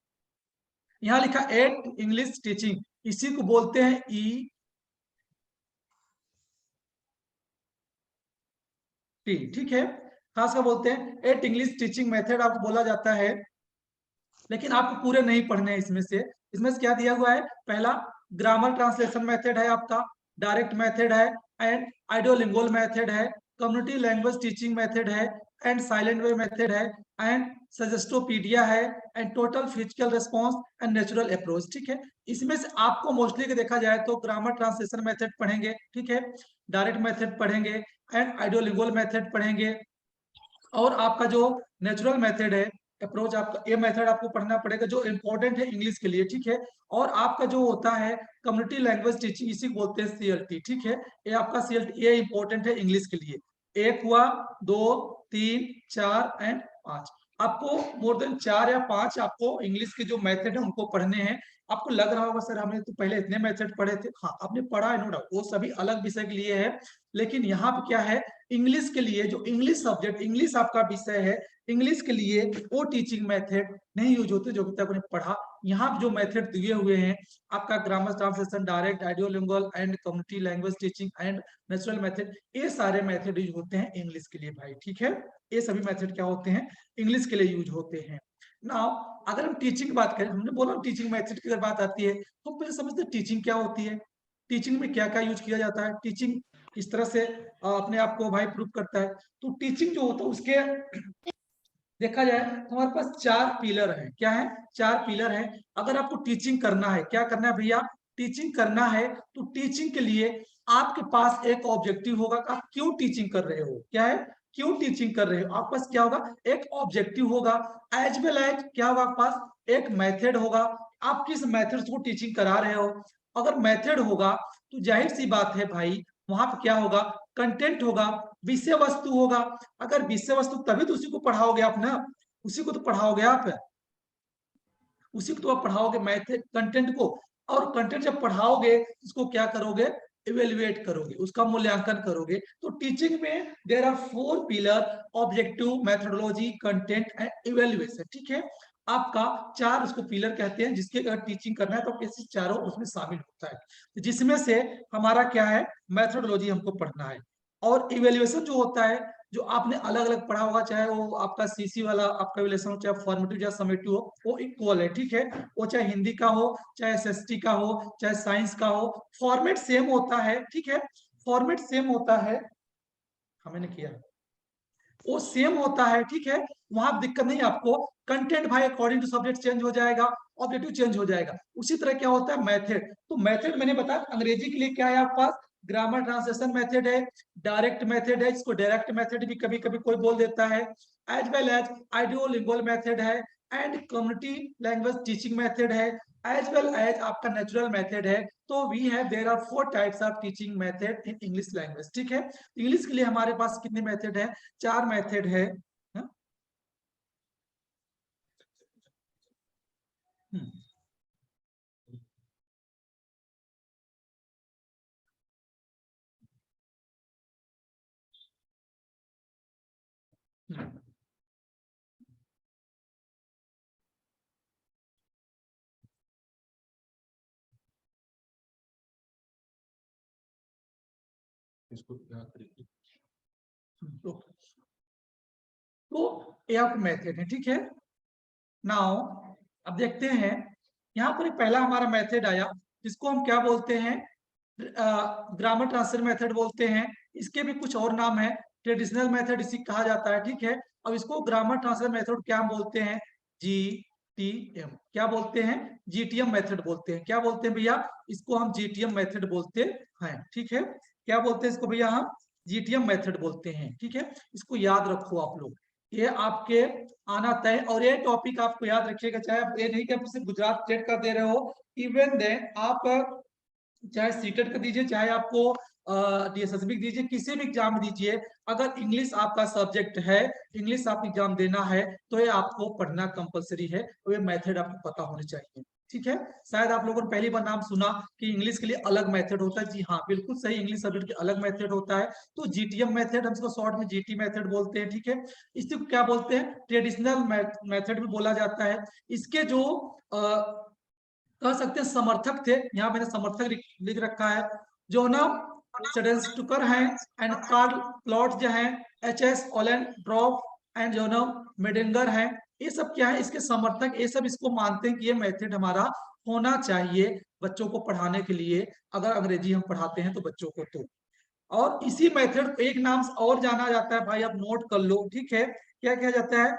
यहाँ लिखा 8 इंग्लिश टीचिंग, इसी को बोलते हैं ET, ठीक है, खास कर बोलते हैं 8 इंग्लिश टीचिंग मेथड आपको बोला जाता है. लेकिन आपको पूरे नहीं पढ़ने हैं इसमें से क्या दिया हुआ है. पहला ग्रामर ट्रांसलेशन मेथड है आपका, डायरेक्ट मेथड है, एंड आइडियोलिंगुअल मेथड है, कम्युनिटी लैंग्वेज टीचिंग मेथड है, एंड साइलेंट वे मेथड है, एंड सजेस्टोपीडिया है, and total physical response and natural approach, ठीक है. इसमें से आपको मोस्टली देखा जाए तो ग्रामर ट्रांसलेशन मेथड पढ़ेंगे, ठीक है, डायरेक्ट मेथड पढ़ेंगे, एंड आइडियोलिंगुअल मेथड पढ़ेंगे, और आपका जो नेचुरल मेथड है अप्रोच, आपका ये मेथड आपको पढ़ना पड़ेगा जो इंपॉर्टेंट है इंग्लिश के लिए, ठीक है. और आपका जो होता है कम्युनिटी लैंग्वेज टीचिंग, इसी को बोलते हैं CLT, ठीक है. ये आपका CLT ये इंपॉर्टेंट है इंग्लिश के लिए. 1 हुआ, 2, 3, 4 एंड 5. आपको मोर देन 4 या 5 आपको इंग्लिश के जो मेथड है उनको पढ़ने हैं. आपको लग रहा होगा सर हमने तो पहले इतने मेथड पढ़े थे. हाँ, आपने पढ़ा है, नो डाउट, वो सभी अलग विषय के लिए है. लेकिन यहाँ पे क्या है, इंग्लिश के लिए जो इंग्लिश सब्जेक्ट, इंग्लिश आपका विषय है, इंग्लिश के लिए वो टीचिंग मेथड नहीं यूज होते जो कि आपने पढ़ा. यहाँ जो मेथड दिए हुए हैं आपका grammar translation, direct, audiolingual and community language teaching and natural method, ये सारे मेथड यूज होते हैं इंग्लिश के लिए भाई, ठीक है. ये सभी मेथड क्या होते हैं, इंग्लिश के लिए यूज होते हैं. नाउ अगर हम टीचिंग की बात करें, हमने बोला टीचिंग मेथड की अगर बात आती है तो पहले समझते हैं टीचिंग क्या होती है, टीचिंग में क्या क्या यूज किया जाता है. टीचिंग इस तरह से अपने आप को भाई प्रूव करता है. तो टीचिंग जो होता है उसके देखा जाए तो हमारे पास 4 पिलर है. क्या है, 4 पिलर है. अगर आपको टीचिंग करना है, क्या करना है भैया, टीचिंग करना है, तो टीचिंग के लिए आपके पास एक ऑब्जेक्टिव होगा कि आप क्यों टीचिंग कर रहे हो. क्या है, क्यों टीचिंग कर रहे हो, आपके पास क्या होगा, एक ऑब्जेक्टिव होगा, एज वेल एज क्या होगा आपके पास, एक मेथड होगा, आप किस मेथड को टीचिंग करा रहे हो. अगर मेथड होगा तो जाहिर सी बात है भाई वहां पे क्या होगा, कंटेंट होगा, विषय वस्तु होगा। अगर विषय वस्तु तभी तो उसी को पढ़ाओगे आप ना, उसी को तो पढ़ाओगे आप, उसी को तो आप पढ़ाओगे मैथ कंटेंट को। और कंटेंट जब पढ़ाओगे इसको क्या करोगे, इवेल्युएट करोगे, उसका मूल्यांकन करोगे। तो टीचिंग में there are 4 pillar, objective, methodology, content and evaluation. ठीक है, आपका 4 उसको पिलर कहते हैं, जिसके अगर टीचिंग करना है तो ऐसे चारों उसमें शामिल होता है, जिसमें से हमारा क्या है, मेथोडोलॉजी हमको पढ़ना है। और इवेल्युएशन जो होता है, जो आपने अलग अलग पढ़ा होगा, चाहे वो आपका सीसी वाला आपका इवेल्युएशन हो, चाहे फॉर्मेटिव या समेटिव हो, वो इक्वल है। ठीक है, वो चाहे हिंदी का हो, चाहे एसएसटी का हो, चाहे साइंस का हो, फॉर्मेट सेम होता है। ठीक है, फॉर्मेट सेम होता है, हमने किया वो सेम होता है। ठीक है, वहां दिक्कत नहीं आपको। कंटेंट भाई अकॉर्डिंग टू सब्जेक्ट चेंज हो जाएगा, ऑब्जेक्टिव चेंज हो जाएगा। उसी तरह क्या होता है मेथड, तो मेथड मैंने बताया अंग्रेजी के लिए क्या है आपके पास, ग्रामर ट्रांसलेशन मेथड है, डायरेक्ट मेथड है, इसको डायरेक्ट मेथड भी कभी कभी कोई बोल देता है, as well as audiolingual method है, and community language teaching method है, एज वेल एज आपका नेचुरल मेथड है। तो we have there are 4 types of teaching method in English language. ठीक है, इंग्लिश के लिए हमारे पास कितने मेथड है, 4 मेथड है। इसको यहाँ करिए। तो ये आपका मेथड है। ठीक है, नाउ अब देखते हैं, यहाँ पर एक पहला हमारा मेथड आया जिसको हम क्या बोलते हैं, ग्रामर ट्रांसलेशन मेथड बोलते हैं। इसके भी कुछ और नाम है, ट्रेडिशनल मेथड इसी कहा जाता है। ठीक है, अब इसको ग्रामर ट्रांसलेशन मेथड क्या बोलते हैं, जीटीएम। क्या बोलते हैं, जीटीएम मेथड बोलते हैं। क्या बोलते हैं भैया, इसको हम जीटीएम मेथड बोलते हैं। ठीक है, क्या बोलते हैं इसको भैया, हम जीटीएम मेथड बोलते हैं। ठीक है, इसको याद रखो आप लोग, ये आपके आना तय। और ये टॉपिक आपको याद रखिएगा, चाहे आप ये नहीं कि आप सिर्फ गुजरात स्टेट का दे रहे हो, इवन देन आप चाहे सीटेट का दीजिए, चाहे आपको डीएसएसबी दीजिए, किसी भी एग्जाम दीजिए, अगर इंग्लिश आपका सब्जेक्ट है, इंग्लिश आप एग्जाम देना है, तो ये आपको पढ़ना कंपलसरी है, और ये मेथड आपको पता होनी चाहिए। ठीक है, शायद आप लोगों ने पहली बार नाम सुना कि इंग्लिश के लिए अलग मेथड होता है। जी हाँ, बिल्कुल सही, इंग्लिश सब्जेक्ट के अलग मेथड होता है। तो जीटीएम मेथड, हम इसको शॉर्ट में जीटी मेथड बोलते हैं। ठीक है, इसको क्या बोलते हैं, ट्रेडिशनल मेथड भी बोला जाता है। इसके जो कह सकते हैं समर्थक थे, यहाँ मैंने समर्थक लिख रखा है, जो ना स्टुकर हैं एंड कार्ल क्लॉट जो हैं, एचएस ओलेन ड्रॉप एंड जो ना मेडेंगर हैं, ये सब क्या है, इसके समर्थक, ये सब इसको मानते हैं कि ये मेथड हमारा होना चाहिए बच्चों को पढ़ाने के लिए, अगर अंग्रेजी हम पढ़ाते हैं तो बच्चों को। तो और इसी मेथड को एक नाम से और जाना जाता है, भाई आप नोट कर लो। ठीक है, क्या किया जाता है,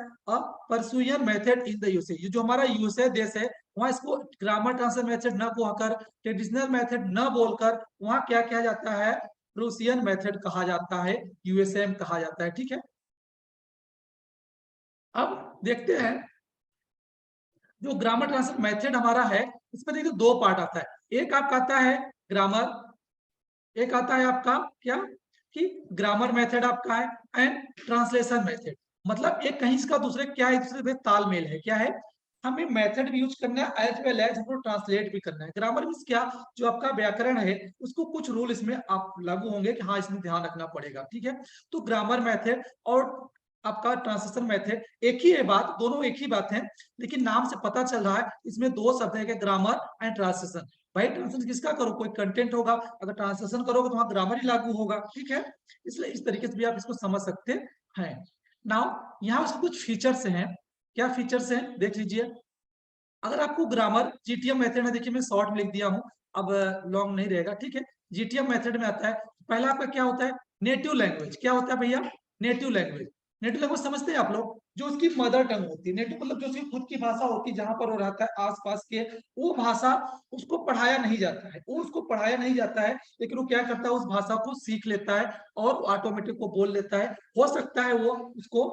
persuasion method in the USA. ये जो हमारा यूएसए देश है, वहां इसको ग्रामर ट्रांसलेशन मेथड न बोलकर, ट्रेडिशनल मेथड न बोलकर, वहां क्या किया जाता है, प्रूसियन मेथड कहा जाता है, यूएसएम कहा जाता है। ठीक है, अब देखते हैं जो ग्रामर ट्रांसलेशन मेथड हमारा है, इसमें देखिए 2 पार्ट आता है। एक आपका आता है ग्रामर, एक आता है आपका क्या, कि ग्रामर मेथड आपका है, एंड ट्रांसलेशन मेथड। मतलब एक कहीं इसका दूसरे क्या है, दूसरे में तालमेल है। क्या है, हमें मेथड भी यूज करना है, एज वेल एज हमको ट्रांसलेट भी करना है। ग्रामर मींस क्या, जो आपका व्याकरण है उसको कुछ रूल इसमें आप लागू होंगे कि हाँ इसमें ध्यान रखना पड़ेगा। ठीक है, तो ग्रामर मेथड और आपका ट्रांसलेशन मेथड एक ही है, बात दोनों एक ही बात है, लेकिन नाम से पता चल रहा है इसमें 2 शब्द है, ग्रामर एंड ट्रांसलेशन। भाई ट्रांसलेशन किसका करो, कोई कंटेंट होगा, अगर ट्रांसलेशन करोगे तो वहां ग्रामर ही लागू होगा। ठीक है, इसलिए इस तरीके से भी आप इसको समझ सकते हैं। नाउ यहाँ उसके कुछ फीचर्स हैं। क्या फीचर्स हैं, देख लीजिए। अगर आपको ग्रामर जीटीएम मेथड में, देखिए मैं शॉर्ट में लिख दिया हूँ, अब लॉन्ग नहीं रहेगा। ठीक है, जीटीएम मेथड में आता है, पहला आपका क्या होता है, नेटिव लैंग्वेज। क्या होता है भैया, नेटिव लैंग्वेज। नेटिव लैंग्वेज समझते हैं आप लोग, जो उसकी मदर टंग होती है। नेटिव मतलब जो उसकी खुद की भाषा होती है, जहां पर वो रहता है आसपास के, वो भाषा उसको पढ़ाया नहीं जाता है, वो उसको पढ़ाया नहीं जाता है, लेकिन वो क्या करता है, उस भाषा को सीख लेता है और ऑटोमेटिक वो बोल लेता है। हो सकता है वो उसको